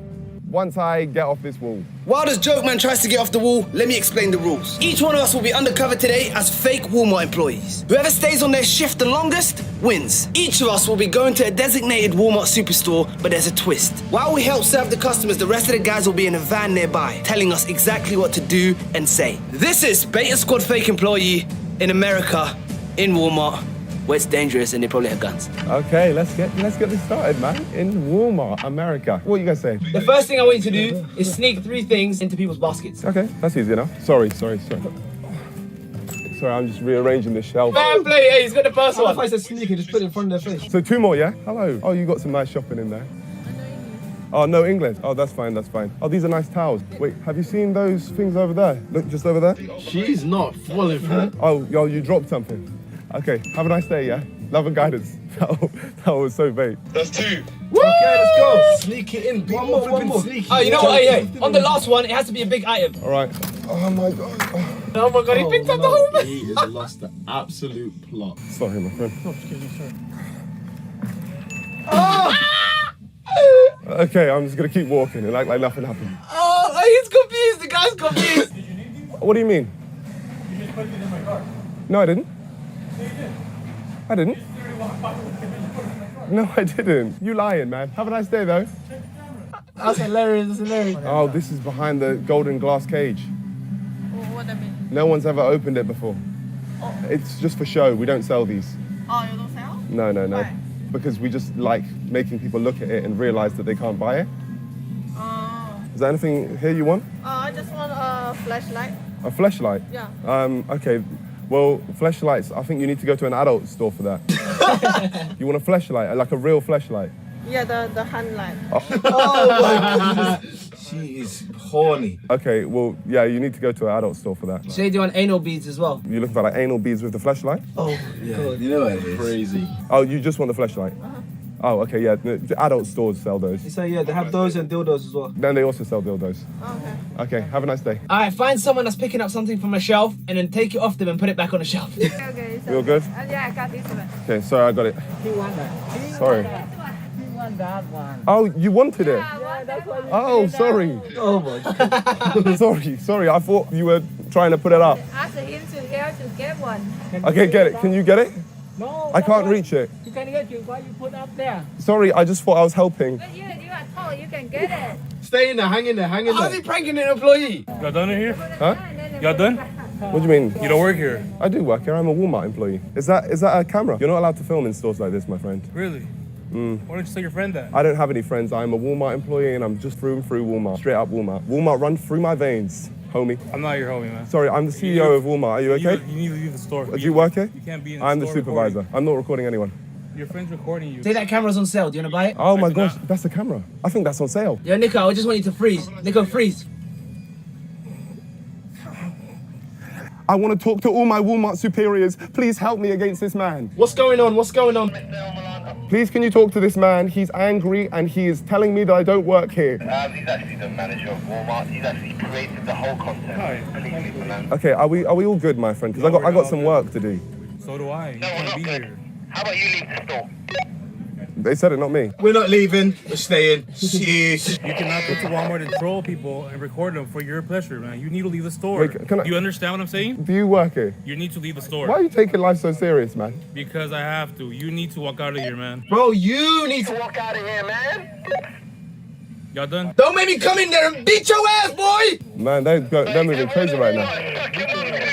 once I get off this wall. While this joke man tries to get off the wall, let me explain the rules. Each one of us will be undercover today as fake Walmart employees. Whoever stays on their shift the longest wins. Each of us will be going to a designated Walmart superstore, but there's a twist. While we help serve the customers, the rest of the guys will be in a van nearby, telling us exactly what to do and say. This is Beta Squad Fake Employee in America, in Walmart, where it's dangerous and they probably have guns. Okay, let's get this started, man. In Walmart, America. What are you guys saying? The first thing I want you to do is sneak 3 things into people's baskets. Okay, that's easy enough. Sorry. Sorry, I'm just rearranging this shelf. Fair play, hey, he's got the first one. If I said sneak and just put it in front of their face. So 2 more, yeah? Hello. Oh, you got some nice shopping in there. Oh, no English. Oh, that's fine. Oh, these are nice towels. Wait, have you seen those things over there? Look, just over there. She's not falling for it. Oh, you dropped something. Okay, have a nice day, yeah? Love and guidance. That was so bait. That's 2. Woo! Okay, let's go. Sneak it in. One more. Sneak. Oh, you know what? Hey, on the last one, it has to be a big item. All right. Oh my God. Oh my God, he picked up the whole thing. He has lost the absolute plot. Sorry, my friend. Okay, I'm just gonna keep walking and act like nothing happened. Oh, he's confused. The guy's confused. What do you mean? You just put it in my car. No, I didn't. I didn't. car. No, I didn't. You lying, man. Have a nice day, though. That's hilarious. Oh, this is behind the golden glass cage. What do you mean? No one's ever opened it before. Oh. It's just for show. We don't sell these. Oh, you don't sell? No. Why? Because we just like making people look at it and realize that they can't buy it. Oh. Is there anything here you want? I just want a flashlight. A flashlight? Yeah. Okay. Well, flashlights, I think you need to go to an adult store for that. You want a flashlight, like a real flashlight? Yeah, the hand light. Oh my goodness. She is horny. Okay, well, yeah, you need to go to an adult store for that. So you do on anal beads as well? You're looking for like anal beads with the flashlight? Oh, yeah. God, you know what it is? Crazy. Oh, you just want the flashlight? Oh, okay, yeah. The adult stores sell those. You say, yeah, they have those and dildos as well. Then they also sell dildos. Okay. Okay, have a nice day. All right, find someone that's picking up something from a shelf and then take it off them and put it back on the shelf. Okay. You all good? Yeah, I got this one. Okay, sorry, I got it. He want that. Sorry. He want that one. Oh, you wanted it? Yeah, that's what Oh, sorry. Oh my God. Sorry, I thought you were trying to put it up. Ask him to help to get one. Okay, get it. Can you get it? No. I can't reach it. You can get you. Why you put up there? Sorry, I just thought I was helping. But you are tall. You can get it. Stay in there, hang in there. How's he pranking an employee? Y'all done in here? Huh? Y'all done? What do you mean? You don't work here? I do work here. I'm a Walmart employee. Is that a camera? You're not allowed to film in stores like this, my friend. Really? Why don't you tell your friend that? I don't have any friends. I'm a Walmart employee and I'm just through and through Walmart. Straight up Walmart. Walmart run through my veins, homie. I'm not your homie, man. Sorry, I'm the CEO of Walmart. Are you okay? You need to leave the store. Do you work here? You can't be in the I'm the store supervisor. recording. I'm not recording anyone. Your friend's recording you. Say that camera's on sale. Do you want to buy it? Oh my gosh, that's a camera. I think that's on sale. Yo, Nico, I just want you to freeze. Nico, freeze. I want to talk to all my Walmart superiors. Please help me against this man. What's going on? Please, can you talk to this man? He's angry and he is telling me that I don't work here. He's actually the manager of Walmart. He's actually created the whole concept. Please leave him alone. Okay, are we all good, my friend? Because I got some work to do. So do I. You No, we're can't not be good. here. How about you leave the store? They said it, not me. We're not leaving. We're staying. Sheesh. You cannot go to Walmart and troll people and record them for your pleasure, man. You need to leave the store. Wait, can I- You understand what I'm saying? Do you work here? You need to leave the store. Why are you taking life so serious, man? Because I have to. You need to walk out of here, man. Bro, you need to walk out of here, man. Y'all done? Don't make me come in there and beat your ass, boy! Man, they're moving crazy right now.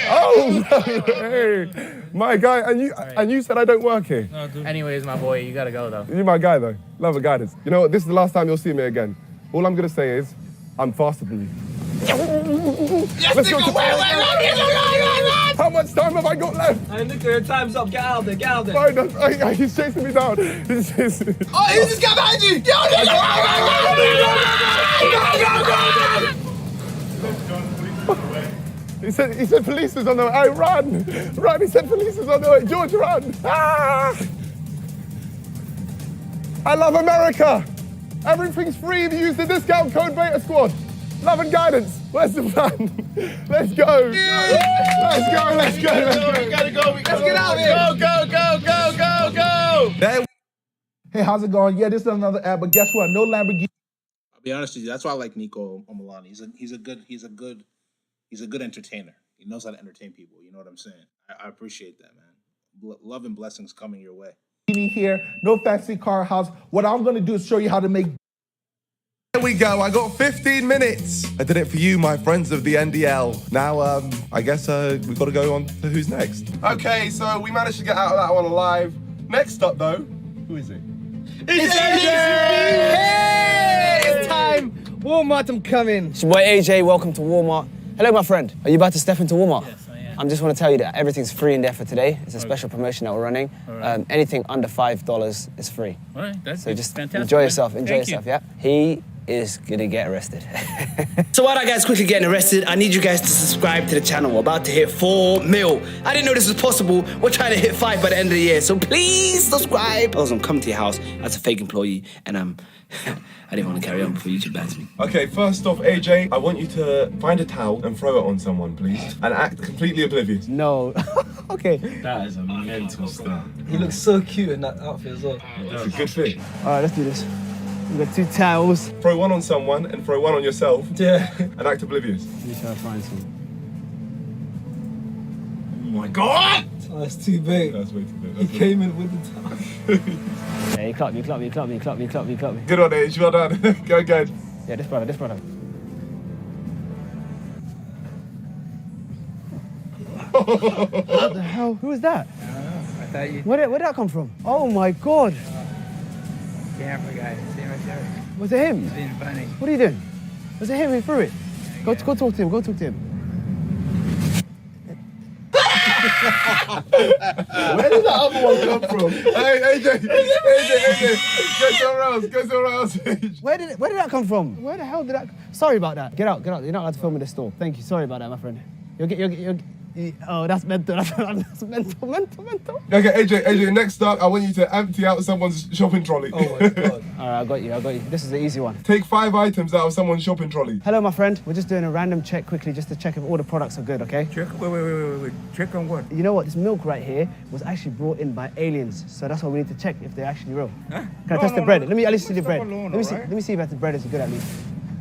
Oh, hey, my guy, and you said I don't work here. No, dude. Anyways, my boy, you gotta go though. You're my guy though. Love and guidance. You know what? This is the last time you'll see me again. All I'm gonna say is, I'm faster than you. Let's go. How much time have I got left? Hey, Nico, your time's up. Get out of there. Get out of there. Fine, he's chasing me down. He's chasing me. Oh, he's just got behind you. He said police is on the way. Hey, run! Run! He said police is on the way. George, run! Ah! I love America! Everything's free if you use the discount code Beta Squad. Love and guidance. Where's the plan? Let's go. Let's go. Let's go. Let's go. We gotta go. Let's get out of here. Go. Hey, how's it going? Yeah, this is another ad, but guess what? No Lamborghini. be honest with you, that's why I like Nico Omilani. He's a good entertainer. He knows how to entertain people. You know what I'm saying? I appreciate that, man. Love and blessings coming your way. Here, no fancy car house. What I'm gonna do is show you how to make. There we go. I got 15 minutes. I did it for you, my friends of the NDL. Now, I guess we've got to go on to who's next. Okay, so we managed to get out of that one alive. Next up, though, who is it? It's AJ! Hey! It's time! Walmart, I'm coming. It's your boy AJ, welcome to Walmart. Hello, my friend. Are you about to step into Walmart? Yes, I am. I just want to tell you that everything's free in there for today. It's a special promotion that we're running. Right. Anything under $5 is free. All right, that's so just fantastic. Enjoy yourself, Thank you. yeah? He is gonna get arrested. So while that guy's quickly getting arrested, I need you guys to subscribe to the channel. We're about to hit 4 mil. I didn't know this was possible. We're trying to hit 5 by the end of the year, so please subscribe. I'm coming to your house as a fake employee, and I didn't want to carry on before YouTube bans me. Okay, first off, AJ, I want you to find a towel and throw it on someone, please, and act completely oblivious. No. Okay. That is a mental stuff. He looks so cute in that outfit as well. It's a good fit. All right, let's do this. We've got 2 towels. Throw one on someone and throw one on yourself. Yeah. And act oblivious. Let me try to find some. Oh my God! Oh, that's too big. That's way too big. He came in with the towel. Yeah, he clapped me. Good on, AJ. Well done. Go again. Yeah, this brother. What the hell? Who is that? I thought you. Where did that come from? Oh my God. Camera guy. See right there. Was it him? He's being funny. What are you doing? Was it him who threw it? Go talk to him. Where did that other one come from? Hey, AJ, go somewhere else. Where did that come from? Where the hell did that? Sorry about that. Get out. You're not allowed to film in the store. Thank you. Sorry about that, my friend. Oh, that's mental. That's mental. Okay, AJ, next up, I want you to empty out someone's shopping trolley. Oh my God. All right, I got you. This is the easy one. Take 5 items out of someone's shopping trolley. Hello, my friend. We're just doing a random check quickly just to check if all the products are good, okay? Check. Wait. Check on what? You know what? This milk right here was actually brought in by aliens, so that's why we need to check if they're actually real. Huh? Can I test the bread? Let me at least see the bread. alone, Let me see. alright? Let me see if the bread is good at least.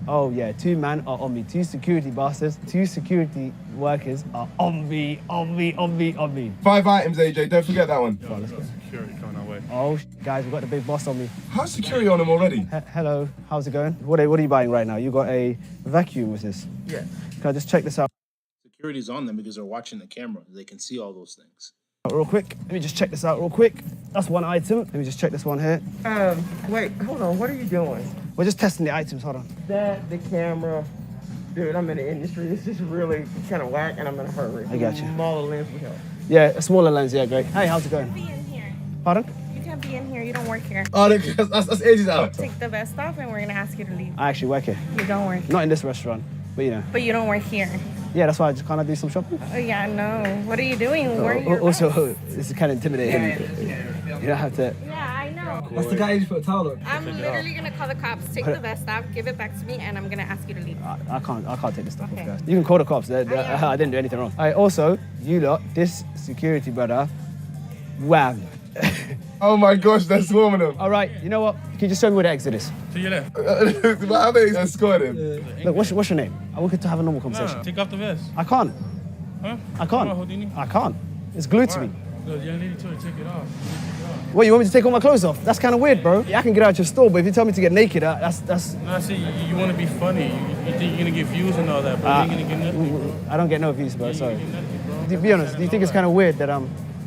Oh yeah, 2 men are on me. 2 security bastards. 2 security workers are on me. 5 items, AJ. Don't forget that one. Let's go. Security coming our way. Oh, guys, we've got the big boss on me. How's security on him already? Hello, how's it going? What are you buying right now? You got a vacuum with this? Yeah. Can I just check this out Security's on them because they're watching the camera. They can see all those things. real quick? Let me just check this out real quick. That's 1 item. Let me just check this one here. Wait, hold on. What are you doing? We're just testing the items. Hold on. The camera. Dude, I'm in the industry. It's just really kind of whack, and I'm in a hurry. I got you. Smaller lens would help. Yeah, a smaller lens. Yeah, great. Hey, how's it going? Be in here. Pardon? You can't be in here. You don't work here. Oh, that's AJ's out. Take the vest off, and we're gonna ask you to leave. I actually work here. You don't work. Not in this restaurant, but you know. But you don't work here. Yeah, that's why I just kind of do some shopping. Oh yeah, no. What are you doing? Where are your Also, it's kind of intimidating. You don't have to. Yeah, I know. That's the guy who just put a towel on. I'm literally gonna call the cops. Take the vest off, give it back to me, and I'm gonna ask you to leave. I can't take this stuff Okay. off, guys. You can call the cops. I didn't do anything wrong. Also, you lot, this security brother, wham. Oh my gosh, they're swarming him. All right, you know what? Can you just show me where the exit is? To your left. But how they escorted him? Look, what's your name? I want to have a normal conversation. Take off the vest. I can't. Huh? I can't. Come on, Houdini. I can't. It's glued to me. The young lady told you to take it off. What, you want me to take all my clothes off? That's kind of weird, bro. Yeah, I can get out your store, but if you tell me to get naked, that's... No, see, you want to be funny. You think you're going to get views and all that, but you ain't going to get nothing, bro. I don't get no views, bro, sorry. Nothing, Be honest, do you think it's kind of weird that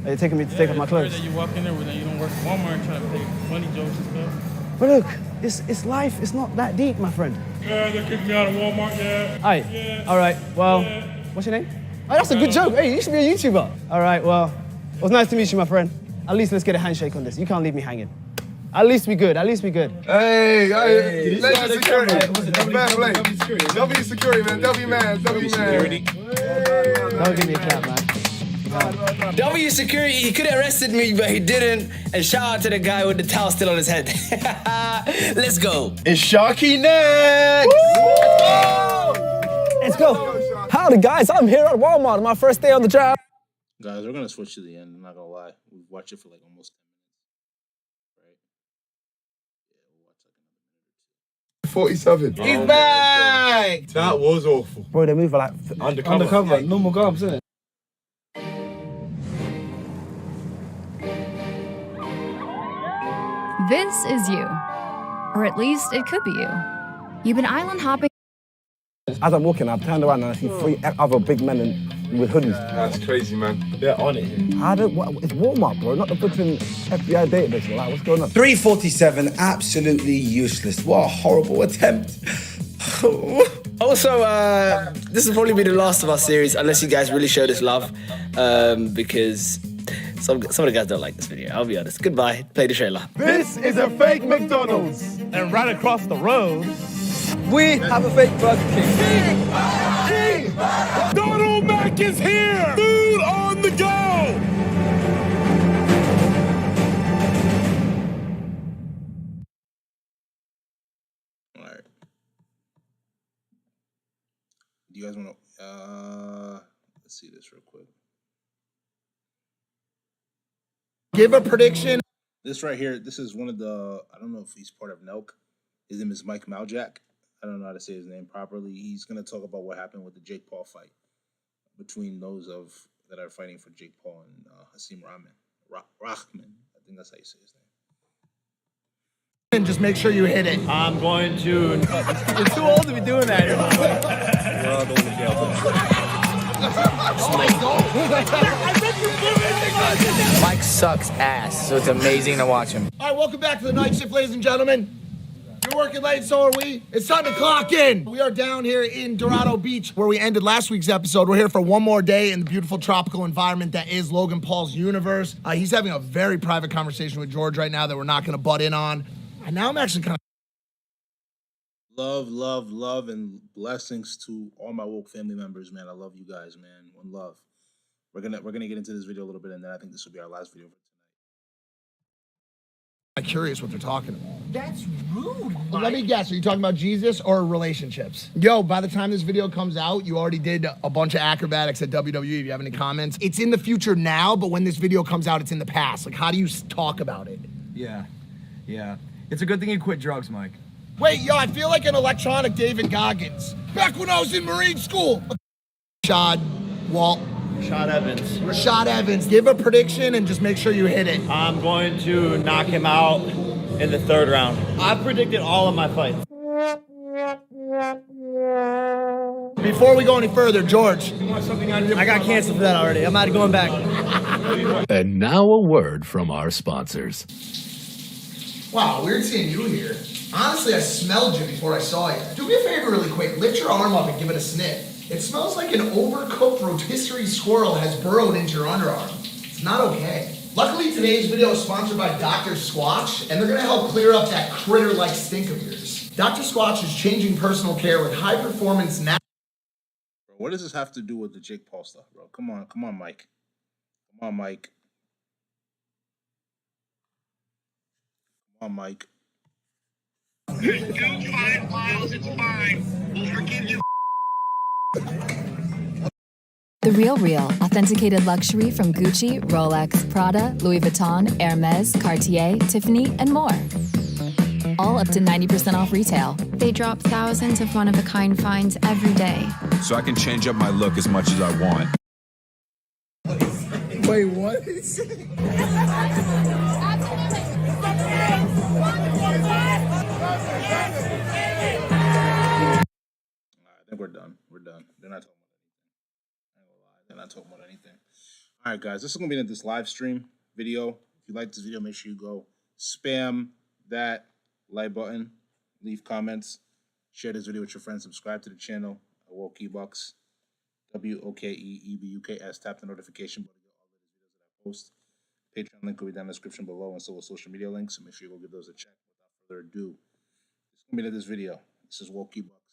you're taking me to take off my clothes? That you walk in there with you don't work at Walmart trying to play funny jokes and stuff. But look, it's life. It's not that deep, my friend. Yeah, they kicked me out of Walmart, yeah. All right, well, what's your name? Oh, that's a good joke. Hey, you should be a YouTuber. All right, well, it was nice to meet you, my friend. At least let's get a handshake on this. You can't leave me hanging. At least we good. Hey, Legend security. Fair play. W security, man. W man. Don't give me a clap, man. W security, he could have arrested me, but he didn't. And shout out to the guy with the towel still on his head. Let's go. It's Sharky next. Let's go. Howdy, guys. I'm here at Walmart. My first day on the job. Guys, we're gonna switch to the end. I'm not gonna lie. We've watched it for like almost 10 minutes. 347. He's back! That was awful. Bro, they move like undercover. Normal garbs, isn't it? This is you. Or at least it could be you. You've been island hopping. As I'm walking, I've turned around and I see 3 other big men with hoodies. That's crazy, man. They're on it. It's Walmart, bro, not the fucking FBI database. Like, what's going on? 347, absolutely useless. What a horrible attempt. Also, this will probably be the last of our series, unless you guys really showed us love, because some of the guys don't like this video. I'll be honest. Goodbye. Play the trailer. This is a fake McDonald's. And right across the road, we have a fake Burger King. Donald Mac is here! Food on the go! Alright. Do you guys want to, let's see this real quick. Give a prediction. This right here, this is one of the, I don't know if he's part of Nelk. His name is Mike Maljack. I don't know how to say his name properly. He's going to talk about what happened with the Jake Paul fight between those that are fighting for Jake Paul and Hasim Rahman. Rahman. I think that's how you say his name. And just make sure you hit it. I'm going to... You're too old to be doing that. Mike sucks ass, so it's amazing to watch him. All right, welcome back to the night shift, ladies and gentlemen. You're working late, so are we. It's time to clock in. We are down here in Dorado Beach, where we ended last week's episode. We're here for one more day in the beautiful tropical environment that is Logan Paul's universe. He's having a very private conversation with George right now that we're not going to butt in on. And now I'm actually kind of... Love, and blessings to all my woke family members, man. I love you guys, man. One love. We're gonna get into this video a little bit, and then I think this will be our last video for tonight. I'm curious what they're talking about. That's rude, Mike. Let me guess, are you talking about Jesus or relationships? Yo, by the time this video comes out, you already did a bunch of acrobatics at WWE. If you have any comments, it's in the future now, but when this video comes out, it's in the past. Like, how do you talk about it? Yeah. It's a good thing you quit drugs, Mike. Wait, yo, I feel like an electronic David Goggins. Back when I was in Marine school. Rashad Evans. Give a prediction and just make sure you hit it. I'm going to knock him out in the 3rd round. I've predicted all of my fights. Before we go any further, George. I got canceled for that already. I'm not going back. And now a word from our sponsors. Wow, weird seeing you here. Honestly, I smelled you before I saw you. Do me a favor really quick. Lift your arm up and give it a sniff. It smells like an overcooked rotisserie squirrel has burrowed into your underarm. It's not okay. Luckily, today's video is sponsored by Dr. Squatch, and they're gonna help clear up that critter-like stink of yours. Dr. Squatch is changing personal care with high-performance natural. What does this have to do with the Jake Paul stuff, bro? Come on, Mike. Come on, Mike. Just do 5 miles, it's fine. We'll forgive you. The Real, authenticated luxury from Gucci, Rolex, Prada, Louis Vuitton, Hermes, Cartier, Tiffany, and more. All up to 90% off retail. They drop thousands of one-of-a-kind finds every day. So I can change up my look as much as I want. Wait, what? I think we're done. They're not talking about anything. All right, guys, this is gonna be in this live stream video. If you like this video, make sure you go spam that like button, leave comments, share this video with your friends, subscribe to the channel. Wokeebucks, WOKEEBUKS. Tap the notification button to get all the videos that I post. Patreon link will be down in the description below, and so will social media links. So make sure you go give those a check. Without further ado, this is gonna be in this video. This is Wokeebucks.